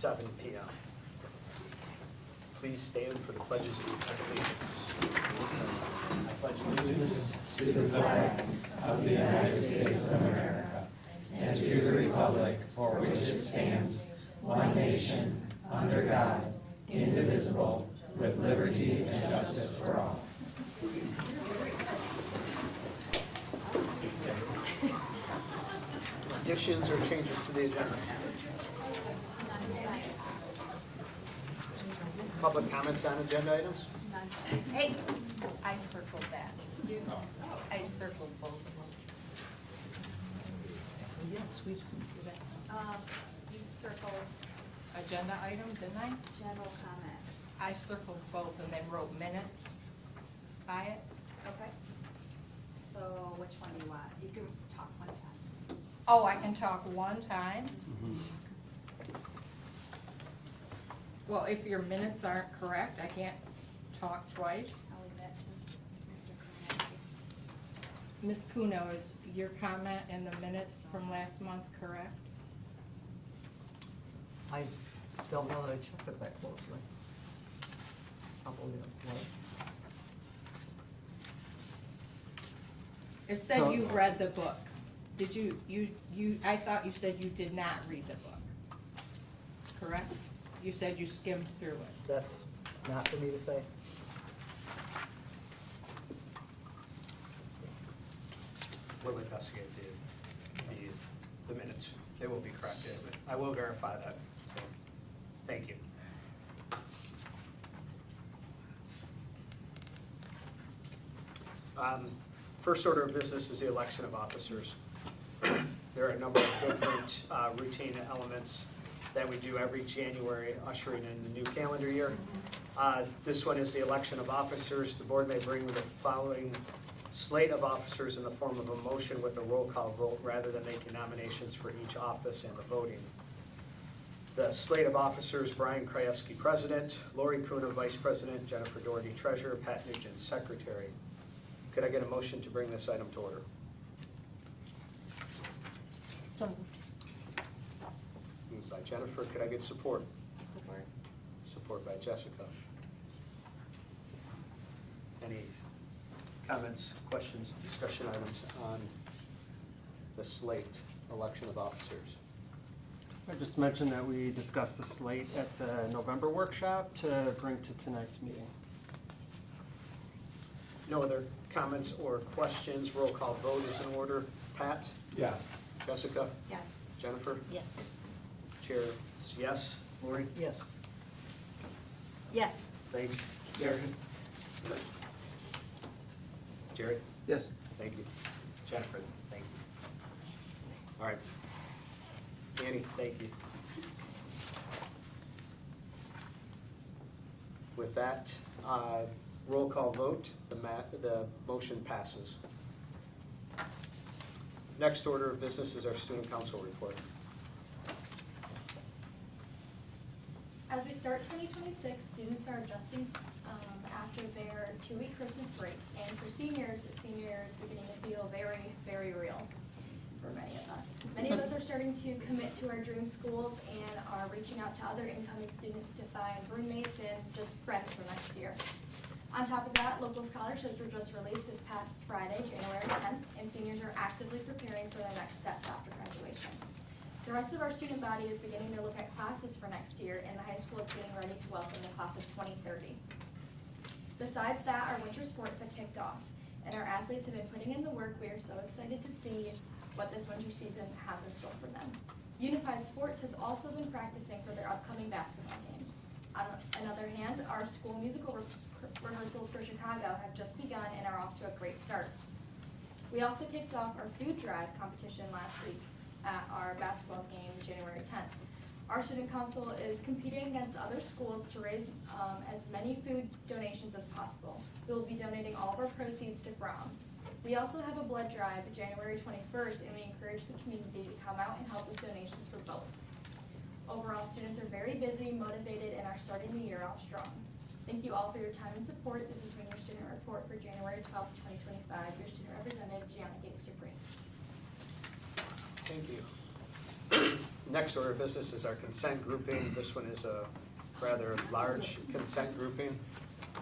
7 p.m. Please stand for the pledges of allegiance. I pledge allegiance To the flag of the United States of America and to the republic for which it stands, one nation, under God, indivisible, with liberty and justice for all. Additions or changes to the agenda? Public comments on agenda items? Hey, I circled that. I circled both of them. So yes, we can do that. You circled agenda item, didn't I? General comment. I circled both and then wrote minutes by it. Okay. So which one do you want? You can talk one time. Oh, I can talk one time? Well, if your minutes aren't correct, I can't talk twice. I'll leave that to Mr. Kornacki. Ms. Kuno, is your comment in the minutes from last month correct? I don't know that I checked it that closely. Probably not. It said So- you read the book. Did you, I thought you said you did not read the book. Correct? You said you skimmed through it. That's not for me to say. We'll investigate the minutes. They will be corrected. I will verify that. So, thank you. First order of business is the election of officers. There are a number of different routine elements that we do every January, ushering in the new calendar year. This one is the election of officers. The board may bring the following slate of officers in the form of a motion with a roll call vote rather than making nominations for each office and the voting. The slate of officers: Brian Krajewski, President; Lori Kuhner, Vice President; Jennifer Doherty, Treasurer; Pat Nugent, Secretary. Could I get a motion to bring this item to order? So, Moved by Jennifer. Could I get support? support. Support by Jessica. Any comments, questions, discussion items on the slate election of officers? I just mentioned that we discussed the slate at the November workshop to bring to tonight's meeting. No other comments or questions? Roll call vote is in order. Pat? Yes. Jessica? Yes. Jennifer? Yes. Chair is yes. Lori? Yes. Yes. Thanks. Jared? Jared? Yes. Thank you. Jennifer, thank you. All right. Annie, thank you. With that, roll call vote, the motion passes. Next order of business is our student council report. As we start 2026, students are adjusting after their 2-week Christmas break. And for seniors, senior year is beginning to feel very, very real for many of us. Many of us are starting to commit to our dream schools and are reaching out to other incoming students to find roommates and just friends for next year. On top of that, local scholarships were just released this past Friday, January 10th, and seniors are actively preparing for their next steps after graduation. The rest of our student body is beginning to look at classes for next year, and the high school is getting ready to welcome the class of 2030. Besides that, our winter sports have kicked off, and our athletes have been putting in the work. We are so excited to see what this winter season has in store for them. Unified Sports has also been practicing for their upcoming basketball games. On another hand, our school musical rehearsals for Chicago have just begun and are off to a great start. We also kicked off our food drive competition last week at our basketball game January 10th. Our student council is competing against other schools to raise as many food donations as possible. We will be donating all of our proceeds to Brown. We also have a blood drive January 21st, and we encourage the community to come out and help with donations for both. Overall, students are very busy, motivated, and are starting the year off strong. Thank you all for your time and support. This has been your student report for January 12th, 2025. Your student representative, Gianna Gates Dupree. Thank you. Next order of business is our consent grouping. This one is a rather large consent grouping.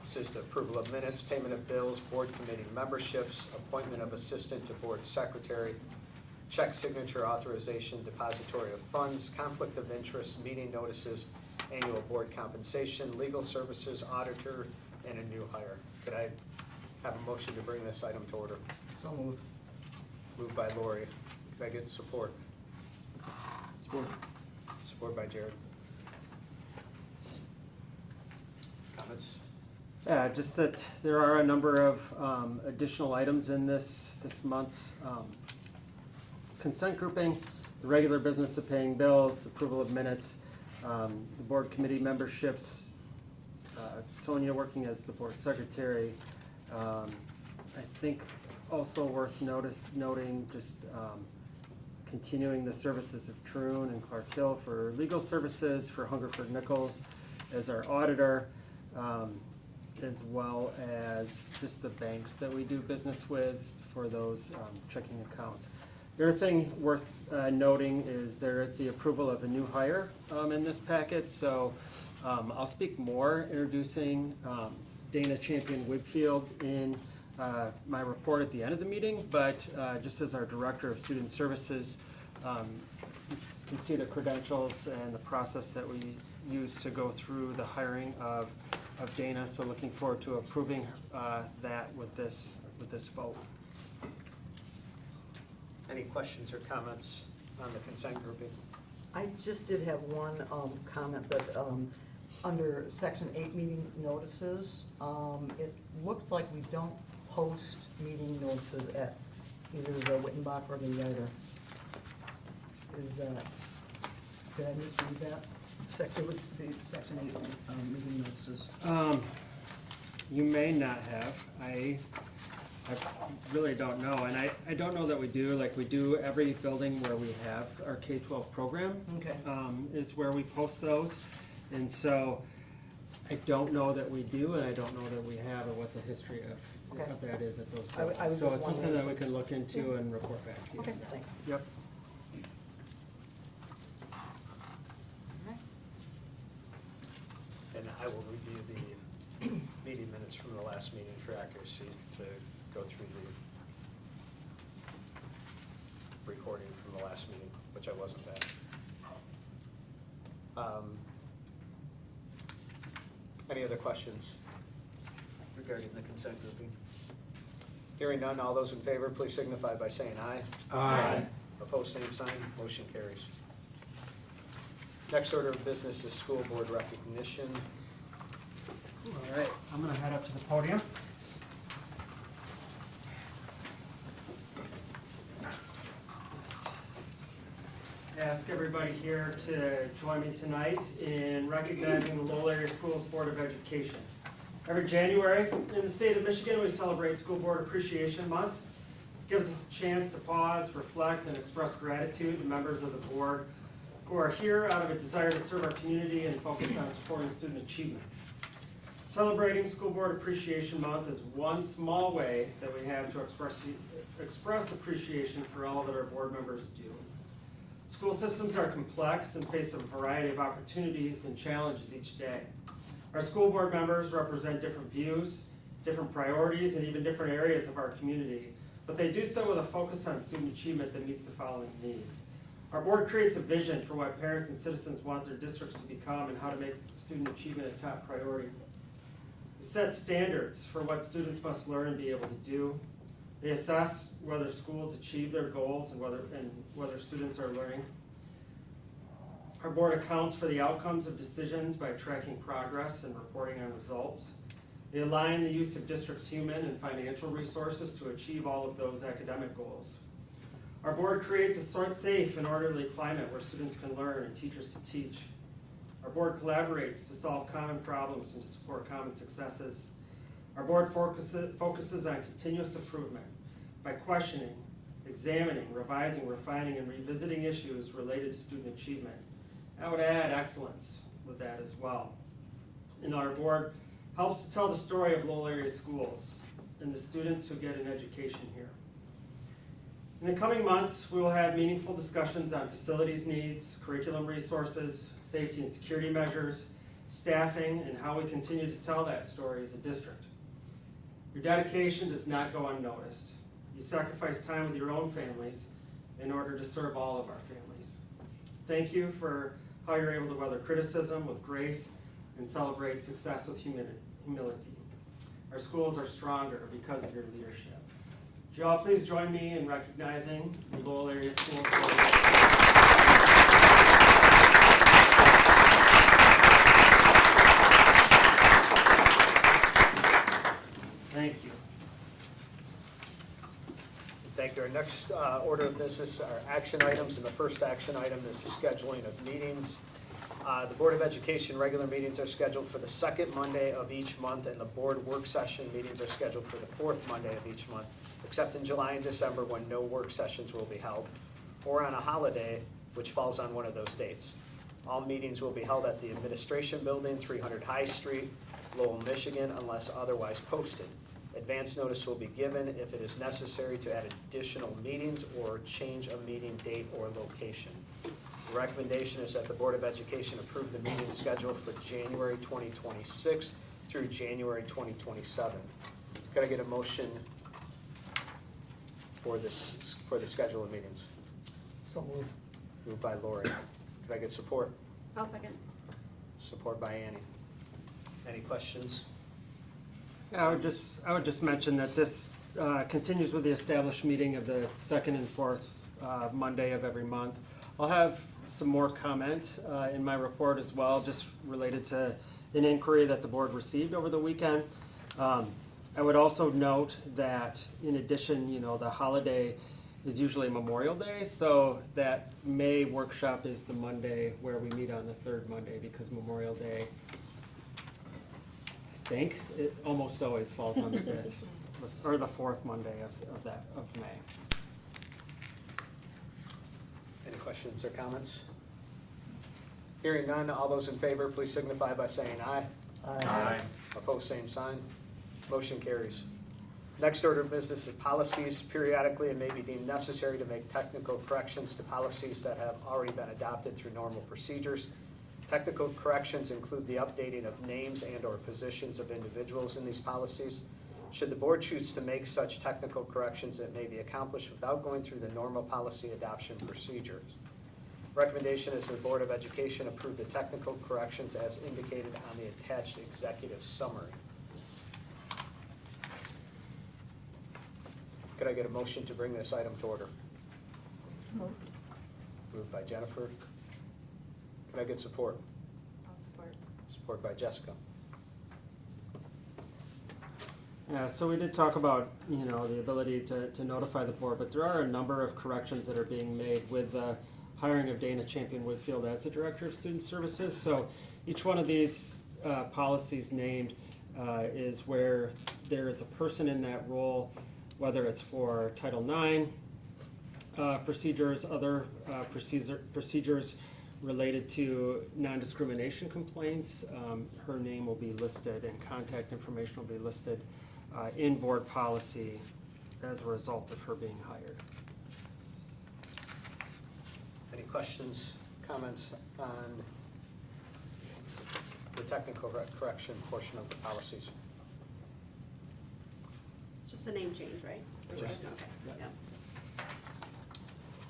This is the approval of minutes, payment of bills, board committee memberships, appointment of assistant to board secretary, check signature authorization, depository of funds, conflict of interest, meeting notices, annual board compensation, legal services, auditor, and a new hire. Could I have a motion to bring this item to order? So moved. Moved by Lori. Could I get support? Support. Support by Jared. Comments? Just that there are a number of additional items in this month's consent grouping. The regular business of paying bills, approval of minutes, the board committee memberships, Sonia working as the board secretary. I think also worth noting just continuing the services of Troon and Clark Hill for legal services, for Hungerford Nichols as our auditor, as well as just the banks that we do business with for those checking accounts. The other thing worth noting is there is the approval of a new hire in this packet, so I'll speak more introducing Dana Champion-Wigfield in my report at the end of the meeting, but just as our Director of Student Services, you can see the credentials and the process that we use to go through the hiring of Dana, so looking forward to approving that with this vote. Any questions or comments on the consent grouping? I just did have one comment that under section 8 meeting notices, it looked like we don't post meeting notices at either the Wittenbach or the Yarder. Is that, did I misread that? It was the section 8 meeting notices. You may not have. I really don't know, and I don't know that we do. Like, we do every building where we have our K-12 program. Okay. Is where we post those, and so I don't know that we do, and I don't know that we have, or what the history of that is at those I was buildings. So just it's something wondering that we if can it's- look into and report back to you. Okay, thanks. Yep. And I will review the meeting minutes from the last meeting for accuracy to go through the recording from the last meeting, which I wasn't at. Any other questions regarding the consent grouping? Hearing none, all those in favor, please signify by saying aye. Aye. Opposed, same sign, motion carries. Next order of business is school board recognition. All right, I'm gonna head up to the podium. Just ask everybody here to join me tonight in recognizing the Lowell Area Schools Board of Education. Every January in the state of Michigan, we celebrate School Board Appreciation Month. It gives us a chance to pause, reflect, and express gratitude to members of the board who are here out of a desire to serve our community and focus on supporting student achievement. Celebrating School Board Appreciation Month is one small way that we have to express appreciation for all that our board members do. School systems are complex and face a variety of opportunities and challenges each day. Our school board members represent different views, different priorities, and even different areas of our community, but they do so with a focus on student achievement that meets the following needs. Our board creates a vision for what parents and citizens want their districts to become and how to make student achievement a top priority. We set standards for what students must learn and be able to do. They assess whether schools achieve their goals and whether students are learning. Our board accounts for the outcomes of decisions by tracking progress and reporting on results. They align the use of district's human and financial resources to achieve all of those academic goals. Our board creates a safe and orderly climate where students can learn and teachers can teach. Our board collaborates to solve common problems and to support common successes. Our board focuses on continuous improvement by questioning, examining, revising, refining, and revisiting issues related to student achievement. I would add excellence with that as well. And our board helps to tell the story of Lowell area schools and the students who get an education here. In the coming months, we will have meaningful discussions on facilities needs, curriculum resources, safety and security measures, staffing, and how we continue to tell that story as a district. Your dedication does not go unnoticed. You sacrifice time with your own families in order to serve all of our families. Thank you for how you're able to weather criticism with grace and celebrate success with humility. Our schools are stronger because of your leadership. Would you all please join me in recognizing the Lowell Area School Board. Thank you. Thank you. Our next order of business are action items, and the first action item is the scheduling of meetings. The Board of Education regular meetings are scheduled for the second Monday of each month, and the board work session meetings are scheduled for the fourth Monday of each month, except in July and December when no work sessions will be held, or on a holiday which falls on one of those dates. All meetings will be held at the Administration Building, 300 High Street, Lowell, Michigan, unless otherwise posted. Advance notice will be given if it is necessary to add additional meetings or change a meeting date or location. The recommendation is that the Board of Education approve the meeting schedule for January 2026 through January 2027. Could I get a motion for the schedule of meetings? So moved. Moved by Lori. Could I get support? I'll second. Support by Annie. Any questions? Yeah, I would just mention that this continues with the established meeting of the second and fourth Monday of every month. I'll have some more comment in my report as well, just related to an inquiry that the board received over the weekend. I would also note that in addition, the holiday is usually Memorial Day, so that May workshop is the Monday where we meet on the third Monday, because Memorial Day, I think, it almost always falls on the 5th, or the fourth Monday of May. Any questions or comments? Hearing none, all those in favor, please signify by saying aye. Aye. Opposed, same sign. Motion carries. Next order of business is policies. Periodically, it may be deemed necessary to make technical corrections to policies that have already been adopted through normal procedures. Technical corrections include the updating of names and/or positions of individuals in these policies. Should the board choose to make such technical corrections, it may be accomplished without going through the normal policy adoption procedures. Recommendation is the Board of Education approve the technical corrections as indicated on the attached executive summary. Could I get a motion to bring this item to order? Moved by Jennifer. Can I get support? I'll support. Support by Jessica. Yeah, so we did talk about, the ability to notify the board, but there are a number of corrections that are being made with the hiring of Dana Champion-Whitfield as the Director of Student Services. So each one of these policies named is where there is a person in that role, whether it's for Title IX procedures, other procedures related to non-discrimination complaints. Her name will be listed and contact information will be listed in board policy as a result of her being hired. Any questions, comments on the technical correction portion of the policies? Just a name change, right? Just- Okay, yeah. yeah.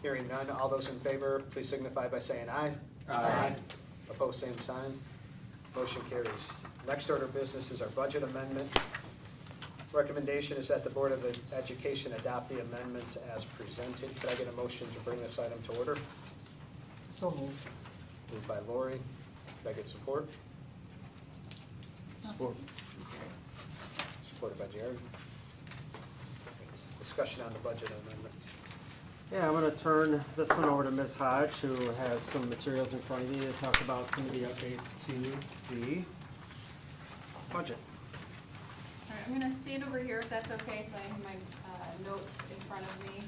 Hearing none, all those in favor, please signify by saying aye. Aye. Opposed, same sign. Motion carries. Next order of business is our budget amendment. Recommendation is that the Board of Education adopt the amendments as presented. Could I get a motion to bring this item to order? So moved. Moved by Lori. Could I get support? Support. Supported by Jared. Discussion on the budget amendments. Yeah, I'm going to turn this one over to Ms. Hodge, who has some materials in front of you to talk about some of the updates to the budget. All right, I'm gonna stand over here if that's okay, so I have my notes in front of me.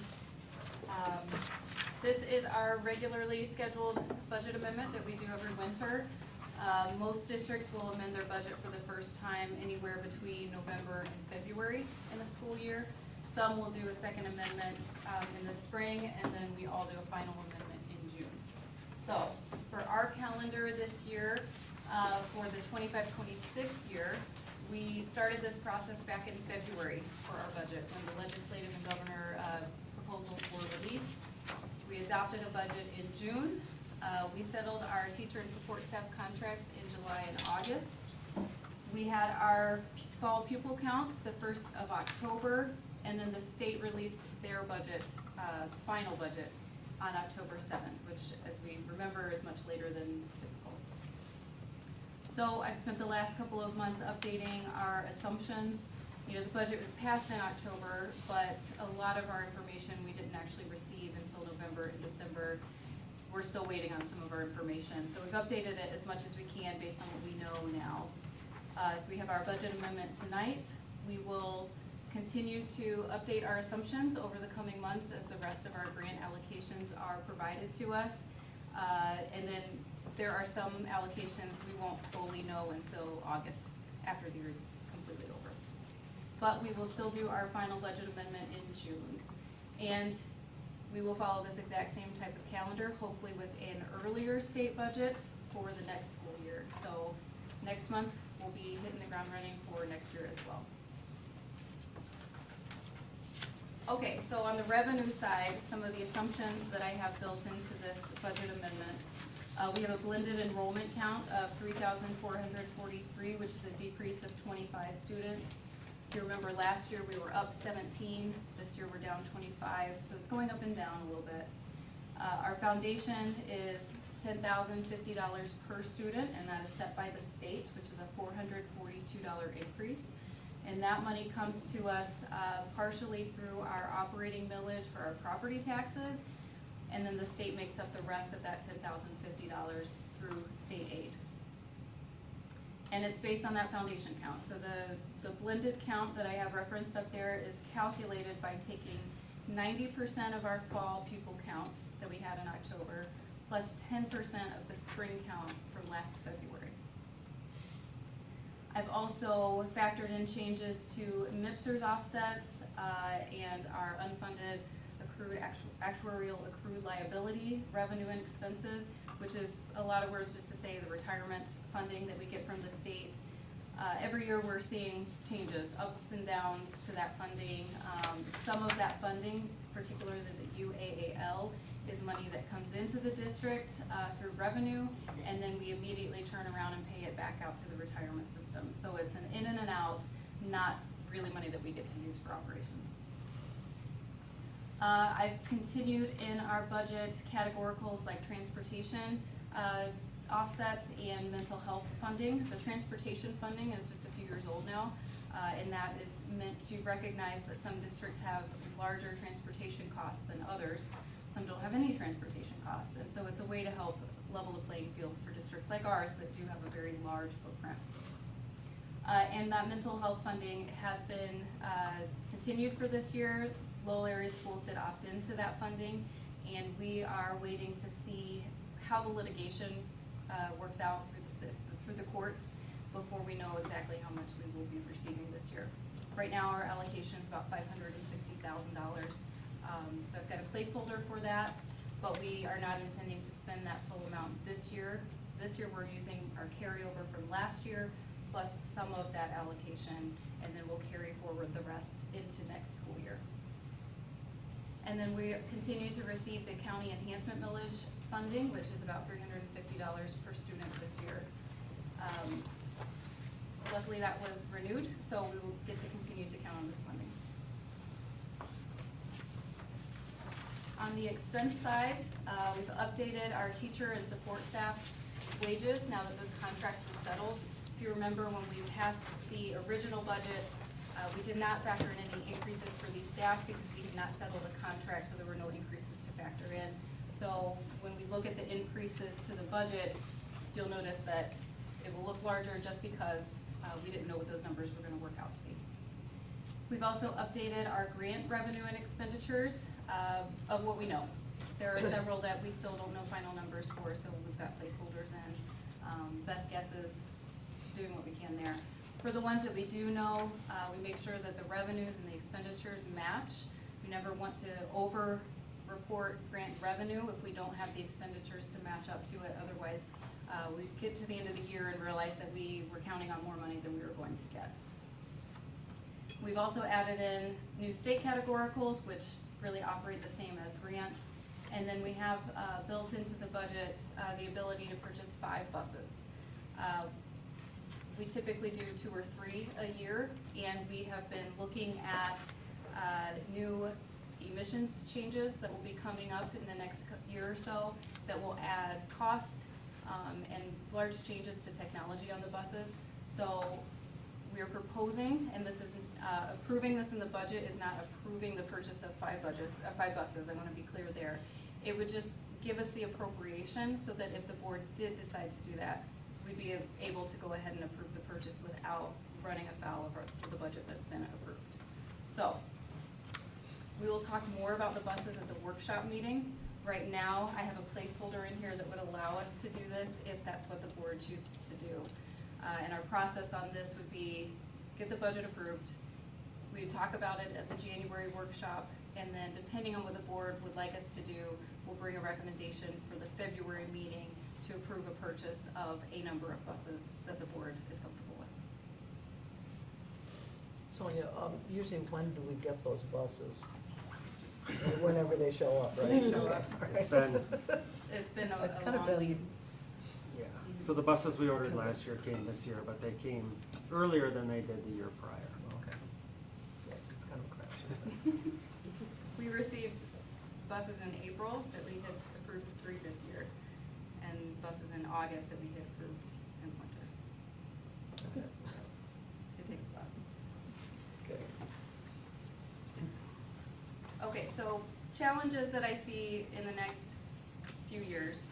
This is our regularly scheduled budget amendment that we do every winter. Most districts will amend their budget for the first time anywhere between November and February in a school year. Some will do a second amendment in the spring, and then we all do a final amendment in June. So, for our calendar this year, for the 25-26 year, we started this process back in February for our budget, when the legislative and governor proposals were released. We adopted a budget in June. We settled our teacher and support staff contracts in July and August. We had our fall pupil counts the 1st of October, and then the state released their budget, final budget, on October 7th, which, as we remember, is much later than typical. So I've spent the last couple of months updating our assumptions. You know, the budget was passed in October, but a lot of our information we didn't actually receive until November and December. We're still waiting on some of our information. So we've updated it as much as we can based on what we know now. So we have our budget amendment tonight. We will continue to update our assumptions over the coming months as the rest of our grant allocations are provided to us. And then there are some allocations we won't fully know until August, after the year is completely over. But we will still do our final budget amendment in June. And we will follow this exact same type of calendar, hopefully with an earlier state budget for the next school year. So next month, we'll be hitting the ground running for next year as well. Okay, so on the revenue side, some of the assumptions that I have built into this budget amendment. We have a blended enrollment count of 3,443, which is a decrease of 25 students. If you remember last year, we were up 17. This year, we're down 25, so it's going up and down a little bit. Our foundation is $10,050 per student, and that is set by the state, which is a $442 increase. And that money comes to us partially through our operating millage for our property taxes, and then the state makes up the rest of that $10,050 through state aid. And it's based on that foundation count. So the blended count that I have referenced up there is calculated by taking 90% of our fall pupil count that we had in October, plus 10% of the spring count from last February. I've also factored in changes to MIPSR's offsets and our unfunded accrued actuarial accrued liability revenue and expenses, which is a lot of words just to say the retirement funding that we get from the state. Every year we're seeing changes, ups and downs to that funding. Some of that funding, particularly the UAAL, is money that comes into the district through revenue, and then we immediately turn around and pay it back out to the retirement system. So it's an in and an out, not really money that we get to use for operations. I've continued in our budget categoricals like transportation offsets and mental health funding. The transportation funding is just a few years old now, and that is meant to recognize that some districts have larger transportation costs than others. Some don't have any transportation costs, and so it's a way to help level the playing field for districts like ours that do have a very large footprint. And that mental health funding has been continued for this year. Lowell area schools did opt into that funding, and we are waiting to see how the litigation works out through the courts before we know exactly how much we will be receiving this year. Right now, our allocation is about $560,000. So I've got a placeholder for that, but we are not intending to spend that full amount this year. This year, we're using our carryover from last year, plus some of that allocation, and then we'll carry forward the rest into next school year. And then we continue to receive the county enhancement millage funding, which is about $350 per student this year. Luckily, that was renewed, so we will get to continue to count on this funding. On the expense side, we've updated our teacher and support staff wages now that those contracts were settled. If you remember, when we passed the original budget, we did not factor in any increases for these staff because we had not settled a contract, so there were no increases to factor in. So when we look at the increases to the budget, you'll notice that it will look larger just because we didn't know what those numbers were going to work out to be. We've also updated our grant revenue and expenditures of what we know. There are several that we still don't know final numbers for, so we've got placeholders in. Best guess is doing what we can there. For the ones that we do know, we make sure that the revenues and the expenditures match. We never want to over-report grant revenue if we don't have the expenditures to match up to it. Otherwise, we get to the end of the year and realize that we were counting on more money than we were going to get. We've also added in new state categoricals, which really operate the same as grants. And then we have built into the budget the ability to purchase 5 buses. We typically do 2 or 3 a year, and we have been looking at new emissions changes that will be coming up in the next year or so that will add cost and large changes to technology on the buses. So we are proposing, and this is approving this in the budget is not approving the purchase of 5 buses. I want to be clear there. It would just give us the appropriation so that if the board did decide to do that, we'd be able to go ahead and approve the purchase without running afoul of the budget that's been approved. So we will talk more about the buses at the workshop meeting. Right now, I have a placeholder in here that would allow us to do this if that's what the board chooses to do. And our process on this would be get the budget approved. We would talk about it at the January workshop, and then depending on what the board would like us to do, we'll bring a recommendation for the February meeting to approve a purchase of a number of buses that the board is comfortable with. Sonia, usually when do we get those buses? Whenever they show up, right? They show up. It's been, It's been It's a kind of long been- lead. yeah. So the buses we ordered last year came this year, but they came earlier than they did the year prior. Okay. So it's kind of a crapshoot. We received buses in April that we had approved 3 this year, and buses in August that we had approved in winter. It takes a while. Okay. Okay, so challenges that I see in the next few years.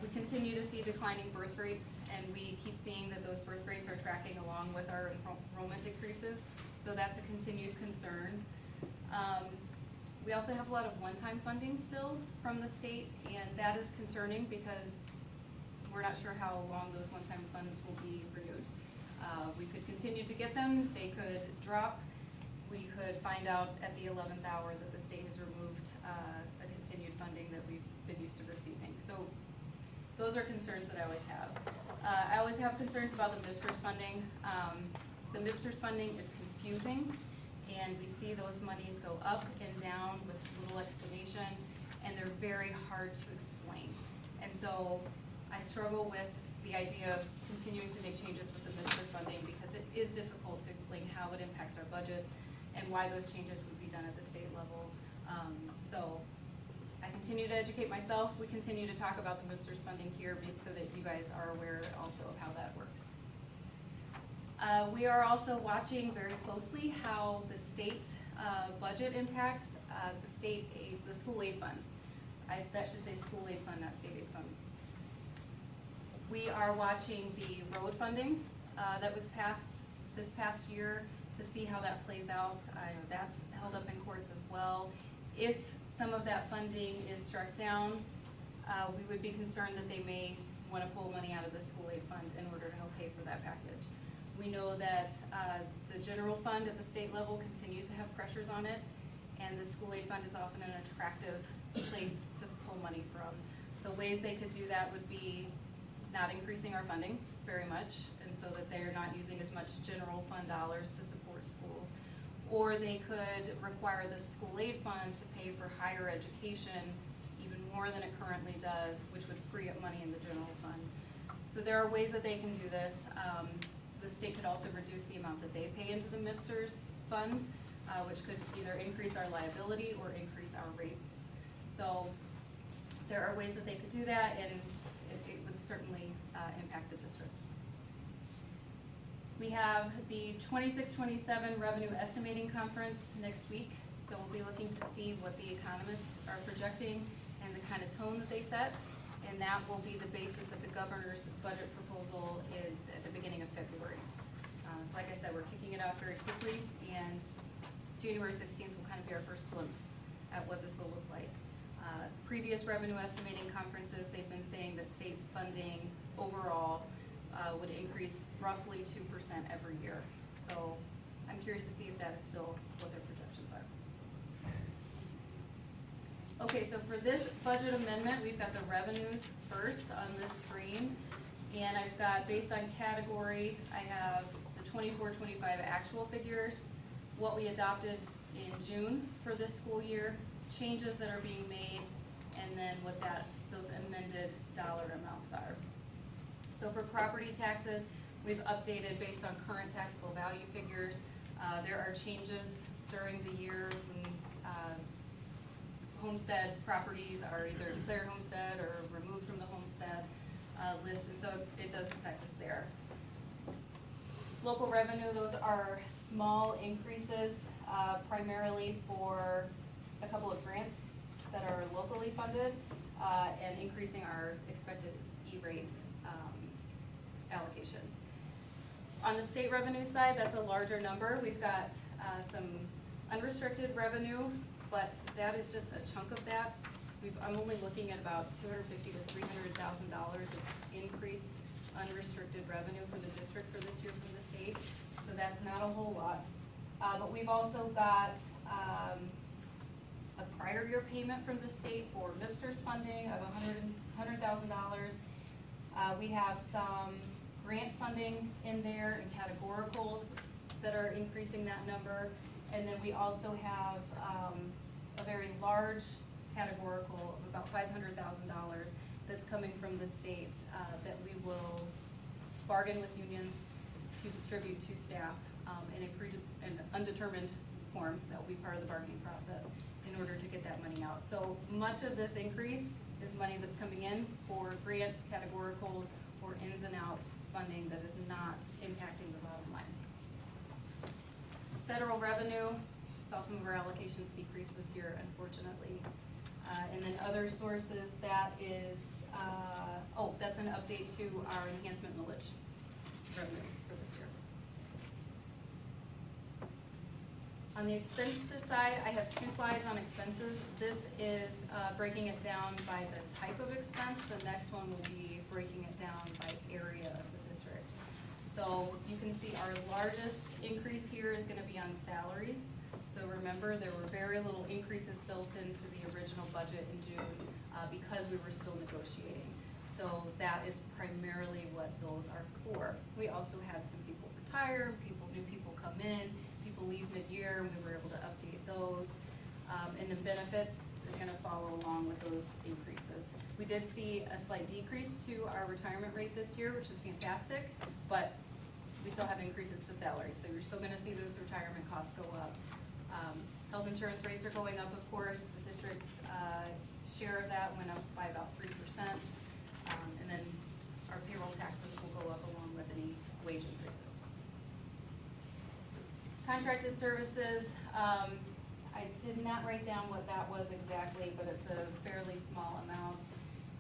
We continue to see declining birth rates, and we keep seeing that those birth rates are tracking along with our enrollment decreases, so that's a continued concern. We also have a lot of one-time funding still from the state, and that is concerning because we're not sure how long those one-time funds will be renewed. We could continue to get them, they could drop. We could find out at the 11th hour that the state has removed a continued funding that we've been used to receiving. So those are concerns that I always have. I always have concerns about the MIPSRS funding. The MIPSRS funding is confusing, and we see those monies go up and down with little explanation, and they're very hard to explain. And so I struggle with the idea of continuing to make changes with the MIPSRS funding because it is difficult to explain how it impacts our budgets and why those changes would be done at the state level. So I continue to educate myself. We continue to talk about the MIPSRS funding here so that you guys are aware also of how that works. We are also watching very closely how the state budget impacts the school aid fund. That should say school aid fund, not state aid fund. We are watching the road funding that was passed this past year to see how that plays out. I know that's held up in courts as well. If some of that funding is struck down, we would be concerned that they may want to pull money out of the school aid fund in order to help pay for that package. We know that the general fund at the state level continues to have pressures on it, and the school aid fund is often an attractive place to pull money from. So ways they could do that would be not increasing our funding very much, and so that they're not using as much general fund dollars to support schools. Or they could require the school aid fund to pay for higher education even more than it currently does, which would free up money in the general fund. So there are ways that they can do this. The state could also reduce the amount that they pay into the MIPSRS fund, which could either increase our liability or increase our rates. So there are ways that they could do that, and it would certainly impact the district. We have the 26-27 Revenue Estimating Conference next week, so we'll be looking to see what the economists are projecting and the kind of tone that they set, and that will be the basis of the governor's budget proposal at the beginning of February. So like I said, we're kicking it off very quickly, and January 16th will kind of be our first glimpse at what this will look like. Previous revenue estimating conferences, they've been saying that state funding overall would increase increase roughly 2% every year. So I'm curious to see if that is still what their projections are. Okay, so for this budget amendment, we've got the revenues first on this screen. And I've got, based on category, I have the 24-25 actual figures, what we adopted in June for this school year, changes that are being made, and then what those amended dollar amounts are. So for property taxes, we've updated based on current taxable value figures. There are changes during the year when homestead properties are either declared homestead or removed from the homestead list, and so it does affect us there. Local revenue, those are small increases, primarily for a couple of grants that are locally funded, and increasing our expected E-rate allocation. On the state revenue side, that's a larger number. We've got some unrestricted revenue, but that is just a chunk of that. I'm only looking at about $250,000 to $300,000 of increased unrestricted revenue for the district for this year from the state, so that's not a whole lot. But we've also got a prior year payment from the state for MIPSR's funding of $100,000. We have some grant funding in there and categoricals that are increasing that number. And then we also have a very large categorical of about $500,000 that's coming from the state that we will bargain with unions to distribute to staff in an undetermined form that will be part of the bargaining process in order to get that money out. So much of this increase is money that's coming in for grants, categoricals, or ins and outs funding that is not impacting the bottom line. Federal revenue, saw some of our allocations decrease this year, unfortunately. And then other sources, that is, that's an update to our enhancement millage revenue for this year. On the expenses side, I have 2 slides on expenses. This is breaking it down by the type of expense. The next one will be breaking it down by area of the district. So you can see our largest increase here is gonna be on salaries. So remember, there were very little increases built into the original budget in June because we were still negotiating. So that is primarily what those are for. We also had some people retire, new people come in, people leave mid-year, and we were able to update those. And the benefits is gonna follow along with those increases. We did see a slight decrease to our retirement rate this year, which is fantastic, but we still have increases to salaries, so you're still gonna see those retirement costs go up. Health insurance rates are going up, of course. The district's share of that went up by about 3%. And then our payroll taxes will go up along with any wage increases. Contracted services, I did not write down what that was exactly, but it's a fairly small amount.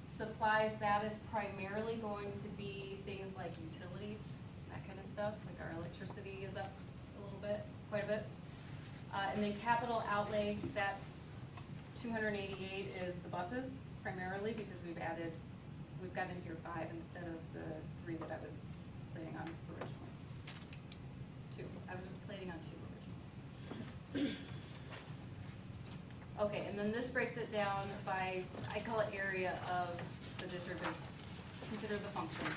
Supplies, that is primarily going to be things like utilities, that kind of stuff, like our electricity is up a little bit, quite a bit. And then capital outlay, that 288 is the buses primarily, because we've got in here 5 instead of the 3 that I was planning on originally. 2, I was planning on 2 originally. Okay, and then this breaks it down by, I call it area of the district, is consider the function.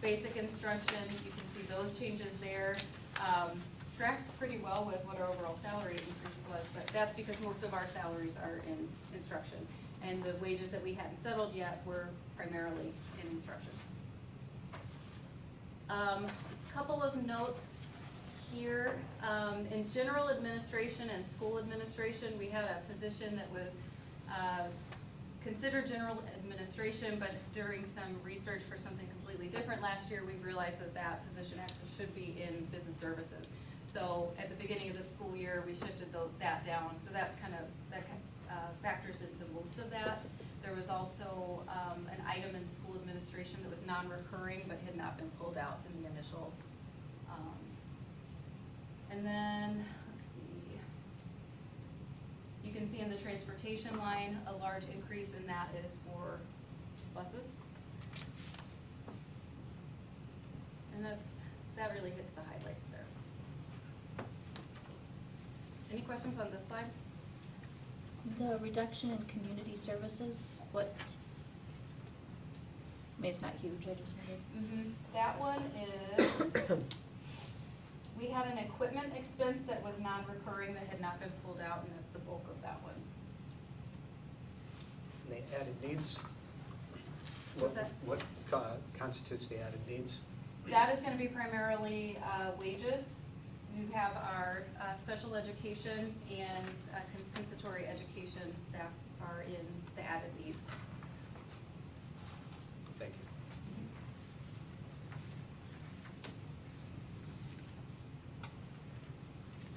Basic instruction, you can see those changes there. Tracks pretty well with what our overall salary increase was, but that's because most of our salaries are in instruction. And the wages that we hadn't settled yet were primarily in instruction. Couple of notes here. In general administration and school administration, we had a position that was considered general administration, but during some research for something completely different last year, we realized that that position actually should be in business services. So at the beginning of the school year, we shifted that down. So that's that factors into most of that. There was also an item in school administration that was non-recurring but had not been pulled out in the initial. And then, let's see. You can see in the transportation line, a large increase, and that is for buses. And that really hits the highlights there. Any questions on this slide? The reduction in community services, what, I mean, it's not huge, I just wondered. That one is, we had an equipment expense that was non-recurring that had not been pulled out, and that's the bulk of that one. And the added needs? What's that? What constitutes the added needs? That is gonna be primarily wages. We have our special education and compensatory education staff are in the added needs. Thank you.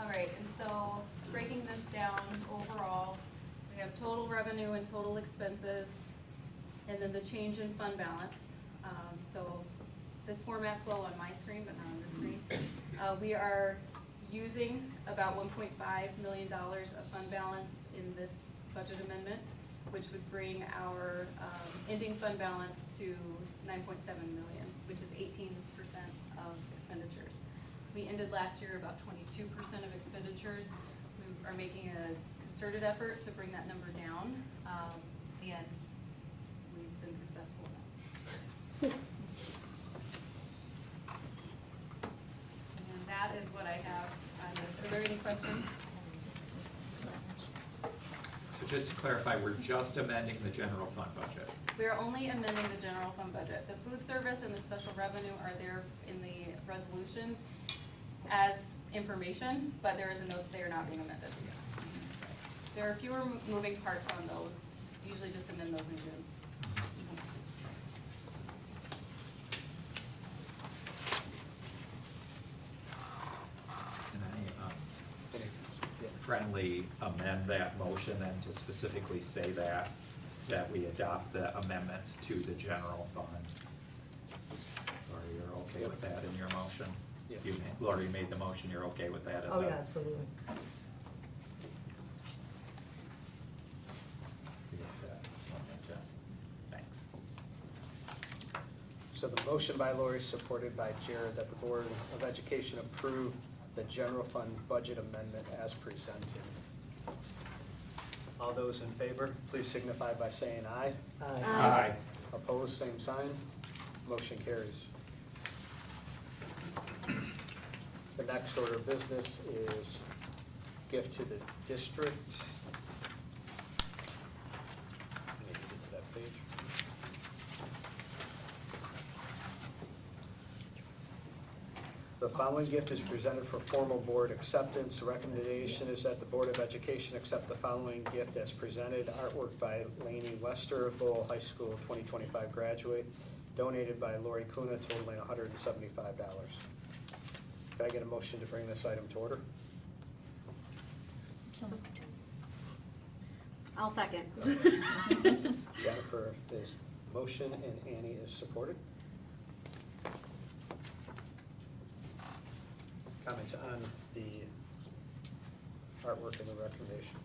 All right, and so breaking this down overall, we have total revenue and total expenses, and then the change in fund balance. So this format's well on my screen, but not on this screen. We are using about $1.5 million of fund balance in this budget amendment, which would bring our ending fund balance to $9.7 million, which is 18% of expenditures. We ended last year about 22% of expenditures. We are making a concerted effort to bring that number down, and we've been successful in that. And that is what I have on this. Are there any questions? So just to clarify, we're just amending the general fund budget. We are only amending the general fund budget. The food service and the special revenue are there in the resolutions as information, but there is a note they are not being amended. There are fewer moving parts on those. Usually just amend those in June. Can I friendly amend that motion then to specifically say that we adopt the amendments to the general fund? Lori, you're okay with that in your motion? Yeah. Lori made the motion, you're okay with that as a? Oh, yeah, absolutely. Thanks. So the motion by Lori, supported by Jared, that the Board of Education approve the general fund budget amendment as presented. All those in favor, please signify by saying aye. Aye. Opposed, same sign. Motion carries. The next order of business is gift to the district. I need to get to that page. The following gift is presented for formal board acceptance. The recommendation is that the Board of Education accept the following gift as presented. Artwork by Lainey Lester, Lowell High School 2025 graduate, donated by Lori Kuna, totaling $175. Can I get a motion to bring this item to order? So moved. I'll second. Jennifer is motion and Annie is supported. Comments on the artwork and the recommendation?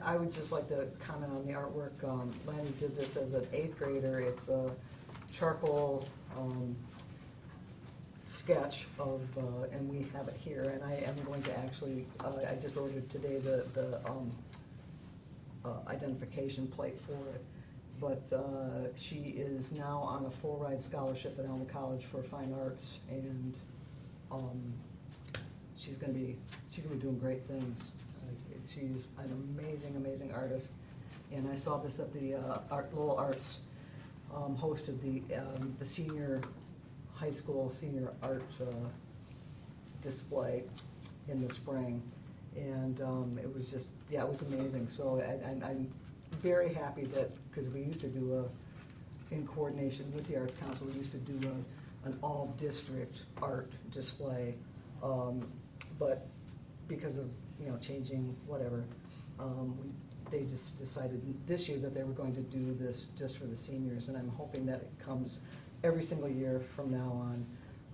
I would just like to comment on the artwork. Lanny did this as an 8th grader. It's a charcoal sketch of, and we have it here, and I am going to actually, I just ordered today the identification plate for it. But she is now on a full ride scholarship at Elm College for Fine Arts, and she's gonna be doing great things. She's an amazing artist, and I saw this at the Lowell Arts hosted the senior high school senior art display in the spring, and it was just, yeah, it was amazing. So I'm very happy that, because we used to do in coordination with the Arts Council, we used to do an all-district art display, but because of, changing whatever, they just decided this year that they were going to do this just for the seniors, and I'm hoping that it comes every single year from now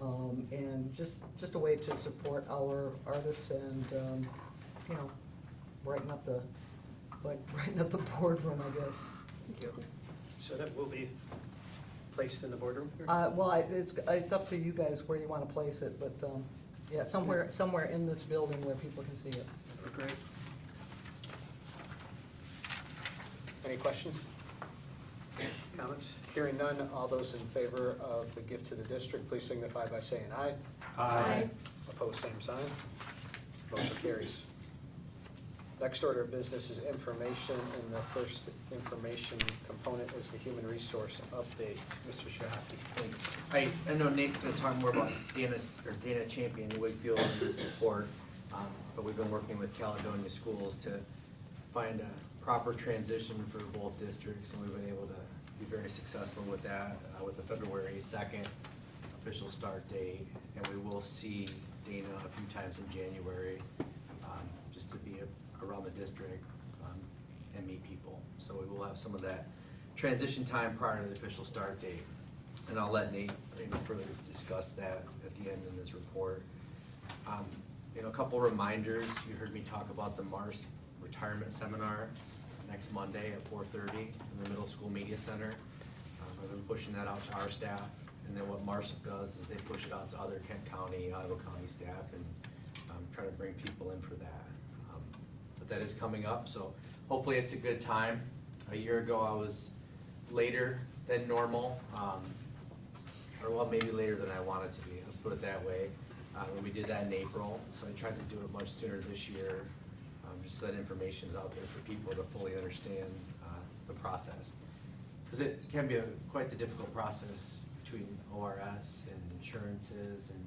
on, and just a way to support our artists and, brighten up the boardroom, I guess. Thank you. So that will be placed in the boardroom here? Well, it's up to you guys where you want to place it, but, yeah, somewhere in this building where people can see it. Great. Any questions? Comments? Hearing none, all those in favor of the gift to the district, please signify by saying aye. Aye. Opposed, same sign. Motion carries. Next order of business is information, and the first information component is the human resource update. Mr. Shahaki. Thanks. I know Nate's gonna talk more about Dana Champion Wakefield in this report, but we've been working with Caledonia Schools to find a proper transition for both districts, and we've been able to be very successful with that, with the February 2nd official start date, and we will see Dana a few times in January, just to be around the district and meet people. So we will have some of that transition time prior to the official start date. And I'll let Nate further discuss that at the end in this report. A couple reminders, you heard me talk about the Mars retirement seminar. It's next Monday at 4:30 in the Middle School Media Center. I've been pushing that out to our staff, and then what Mars does is they push it out to other Kent County, Iowa County staff, and try to bring people in for that. But that is coming up, so hopefully it's a good time. A year ago I was later than normal, or well, maybe later than I wanted to be, let's put it that way. When we did that in April, so I tried to do it much sooner this year, just so that information is out there for people to fully understand the process. Because it can be quite the difficult process between ORS and insurances and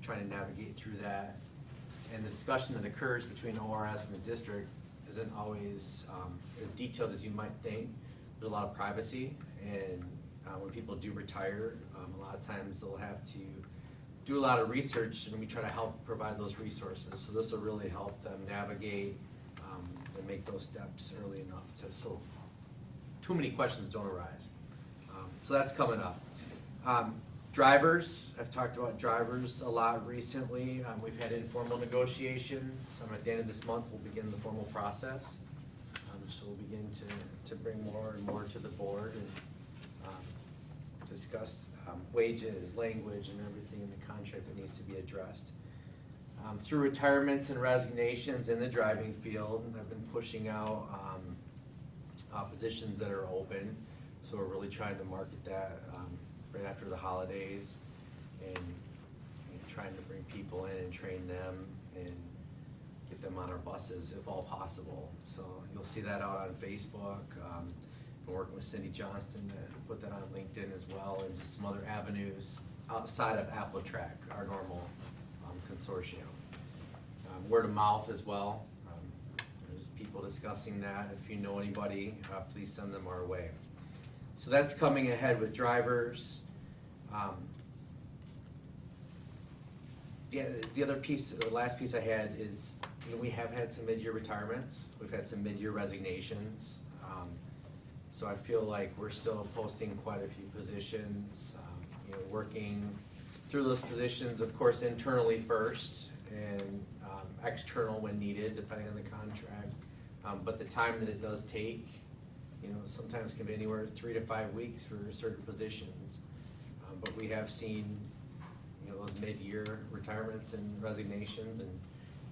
trying to navigate through that. And the discussion that occurs between ORS and the district isn't always as detailed as you might think. There's a lot of privacy, and when people do retire, a lot of times they'll have to do a lot of research, and we try to help provide those resources. So this will really help them navigate and make those steps early enough so too many questions don't arise. So that's coming up. Drivers, I've talked about drivers a lot recently. We've had informal negotiations. At the end of this month, we'll begin the formal process. So we'll begin to bring more and more to the board and discuss wages, language, and everything in the contract that needs to be addressed. Through retirements and resignations in the driving field, I've been pushing out positions that are open. So we're really trying to market that right after the holidays, and trying to bring people in and train them and get them on our buses if all possible. So you'll see that out on Facebook. Been working with Cindy Johnston to put that on LinkedIn as well, and just some other avenues outside of AppleTrack, our normal consortium. Word of mouth as well. There's people discussing that. If you know anybody, please send them our way. So that's coming ahead with drivers. Yeah, the other piece, the last piece I had is, we have had some mid-year retirements. We've had some mid-year resignations. So I feel like we're still posting quite a few positions, working through those positions, of course, internally first, and external when needed, depending on the contract. But the time that it does take, sometimes can be anywhere 3 to 5 weeks for certain positions. But we have seen, those mid-year retirements and resignations, and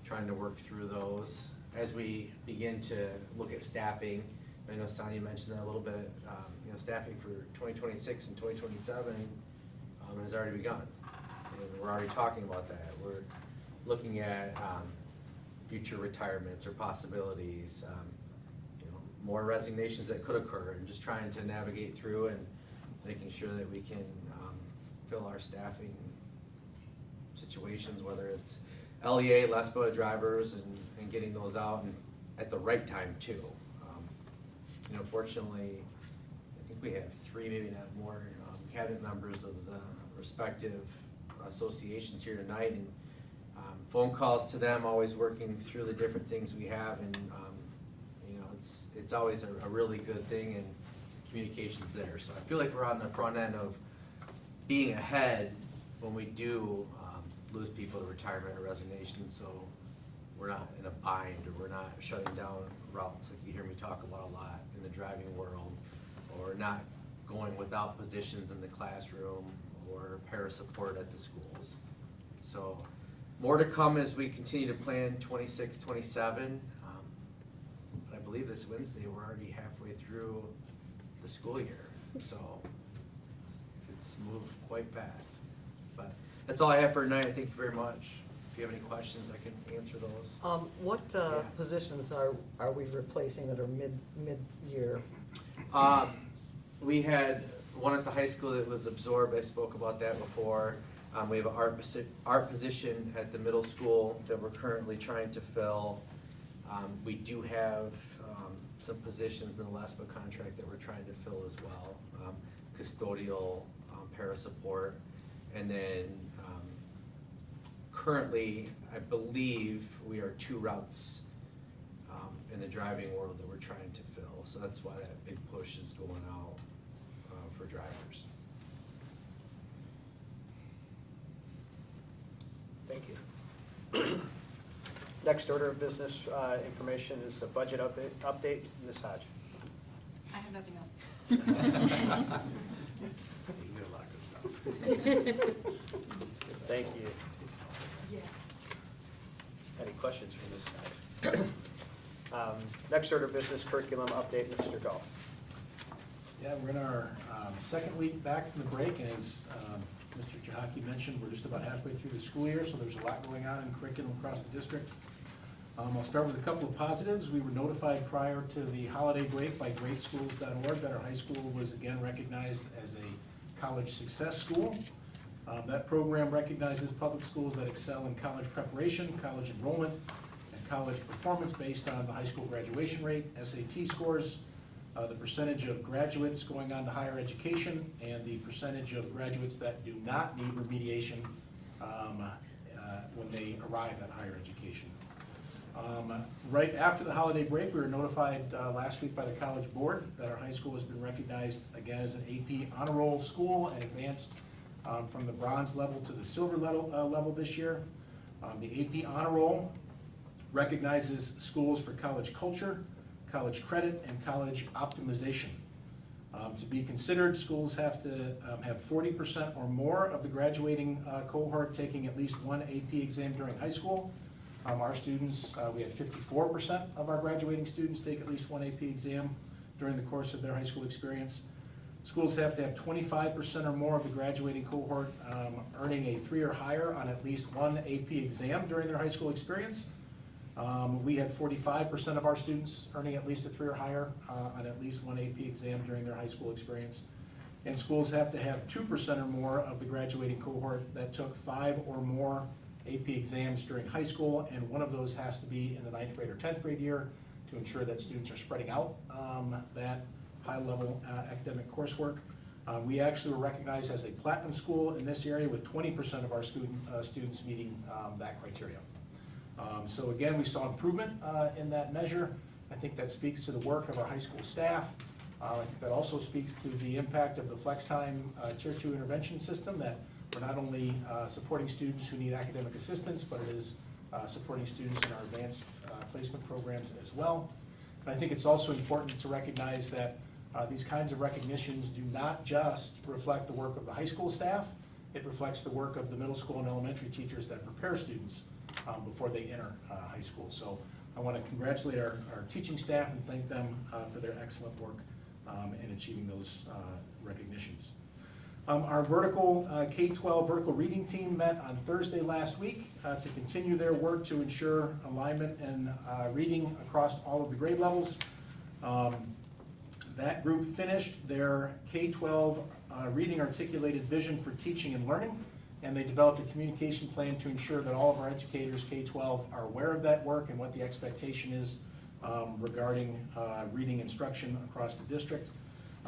trying to work through those as we begin to look at staffing. I know Sonia mentioned that a little bit. Staffing for 2026 and 2027 has already begun, and we're already talking about that. We're looking at future retirements or possibilities, more resignations that could occur, and just trying to navigate through and making sure that we can fill our staffing situations, whether it's LEA, LESPA drivers, and getting those out and at the right time too. Fortunately, I think we have 3, maybe not more, cabinet members of the respective associations here tonight, and phone calls to them, always working through the different things we have, and it's always a really good thing, and communication's there. So I feel like we're on the front end of being ahead when we do lose people to retirement or resignation, so we're not in a bind, or we're not shutting down routes like you hear me talk about a lot in the driving world, or not going without positions in the classroom or para support at the schools. So more to come as we continue to plan 26, 27. But I believe this Wednesday, we're already halfway through the school year. So it's moved quite fast. But that's all I have for tonight. Thank you very much. If you have any questions, I can answer those. What Yeah. positions are we replacing that are mid-year? We had one at the high school that was absorbed. I spoke about that before. We have an art position at the middle school that we're currently trying to fill. We do have some positions in the LESPA contract that we're trying to fill as well. Custodial, para support, and then currently, I believe we are 2 routes in the driving world that we're trying to fill. So that's why that big push is going out for drivers. Thank you. Next order of business information is a budget update. Ms. Hodge. I have nothing else. Thank you. Any questions for Ms. Hodge? Next order of business, curriculum update, Mr. Dahl. Yeah, we're in our second week back from the break, and as Mr. Chahaki mentioned, we're just about halfway through the school year, so there's a lot going on in curriculum across the district. I'll start with a couple of positives. We were notified prior to the holiday break by greatschools.org that our high school was again recognized as a college success school. That program recognizes public schools that excel in college preparation, college enrollment, and college performance based on the high school graduation rate, SAT scores, the percentage of graduates going on to higher education, and the percentage of graduates that do not need remediation when they arrive at higher education. Right after the holiday break, we were notified last week by the College Board that our high school has been recognized again as an AP honor roll school and advanced from the bronze level to the silver level this year. The AP honor roll recognizes schools for college culture, college credit, and college optimization. To be considered, schools have to have 40% or more of the graduating cohort taking at least one AP exam during high school. Our students, we had 54% of our graduating students take at least one AP exam during the course of their high school experience. Schools have to have 25% or more of the graduating cohort earning a 3 or higher on at least one AP exam during their high school experience. We had 45% of our students earning at least a 3 or higher on at least one AP exam during their high school experience. And schools have to have 2% or more of the graduating cohort that took 5 or more AP exams during high school, and one of those has to be in the 9th grade or 10th grade year to ensure that students are spreading out that high-level academic coursework. We actually were recognized as a platinum school in this area with 20% of our students meeting that criteria. So again, we saw improvement in that measure. I think that speaks to the work of our high school staff. I think that also speaks to the impact of the Flex Time Tier 2 intervention system, that we're not only supporting students who need academic assistance, but it is supporting students in our advanced placement programs as well. And I think it's also important to recognize that these kinds of recognitions do not just reflect the work of the high school staff, it reflects the work of the middle school and elementary teachers that prepare students before they enter high school. So I want to congratulate our teaching staff and thank them for their excellent work in achieving those recognitions. Our vertical K-12 vertical reading team met on Thursday last week to continue their work to ensure alignment and reading across all of the grade levels. That group finished their K-12 reading articulated vision for teaching and learning, and they developed a communication plan to ensure that all of our educators K-12 are aware of that work and what the expectation is regarding reading instruction across the district.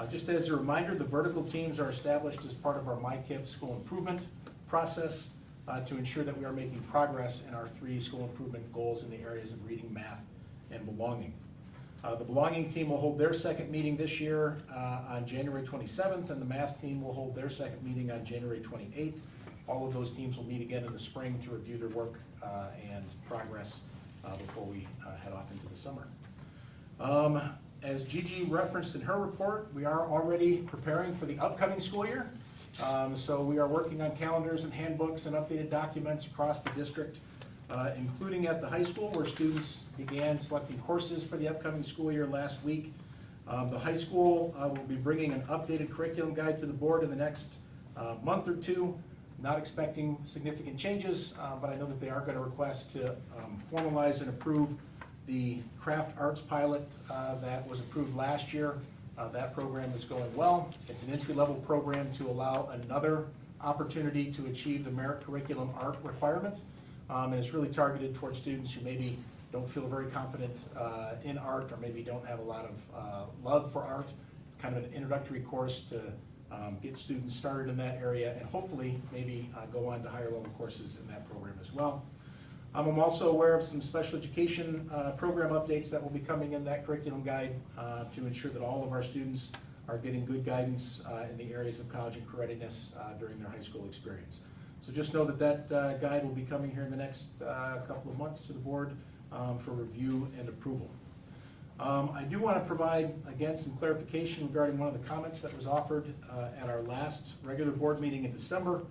Just as a reminder, the vertical teams are established as part of our MyKIP school improvement process to ensure that we are making progress in our 3 school improvement goals in the areas of reading, math, and belonging. The belonging team will hold their second meeting this year on January 27th, and the math team will hold their second meeting on January 28th. All of those teams will meet again in the spring to review their work and progress before we head off into the summer. As Gigi referenced in her report, we are already preparing for the upcoming school year. So we are working on calendars and handbooks and updated documents across the district, including at the high school where students began selecting courses for the upcoming school year last week. The high school will be bringing an updated curriculum guide to the board in the next month or two. Not expecting significant changes, but I know that they are going to request to formalize and approve the craft arts pilot that was approved last year. That program is going well. It's an entry-level program to allow another opportunity to achieve the merit curriculum art requirement. And it's really targeted towards students who maybe don't feel very confident in art or maybe don't have a lot of love for art. It's kind of an introductory course to get students started in that area and hopefully maybe go on to higher level courses in that program as well. I'm also aware of some special education program updates that will be coming in that curriculum guide to ensure that all of our students are getting good guidance in the areas of college and career readiness during their high school experience. So just know that that guide will be coming here in the next couple of months to the board for review and approval. I do want to provide, again, some clarification regarding one of the comments that was offered at our last regular board meeting in December.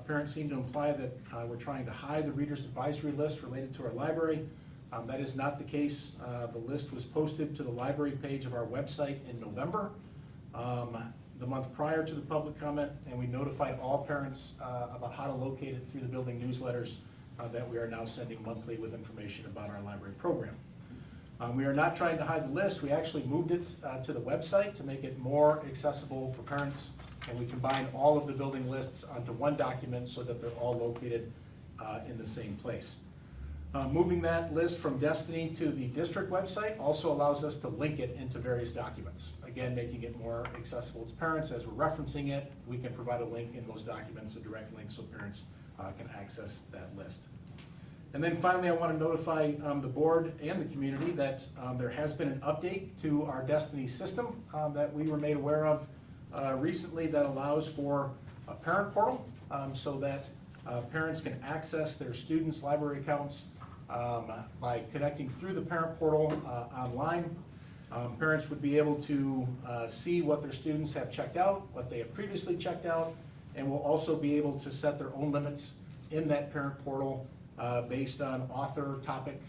Parents seem to imply that we're trying to hide the reader's advisory list related to our library. That is not the case. The list was posted to the library page of our website in November, the month prior to the public comment, and we notified all parents about how to locate it through the building newsletters that we are now sending monthly with information about our library program. We are not trying to hide the list. We actually moved it to the website to make it more accessible for parents, and we combine all of the building lists onto one document so that they're all located in the same place. Moving that list from Destiny to the district website also allows us to link it into various documents. Again, making it more accessible to parents. As we're referencing it, we can provide a link in those documents, a direct link, so parents can access that list. And then finally, I want to notify the board and the community that there has been an update to our Destiny system that we were made aware of recently that allows for a parent portal so that parents can access their students' library accounts by connecting through the parent portal online. Parents would be able to see what their students have checked out, what they have previously checked out, and will also be able to set their own limits in that parent portal based on author, topic,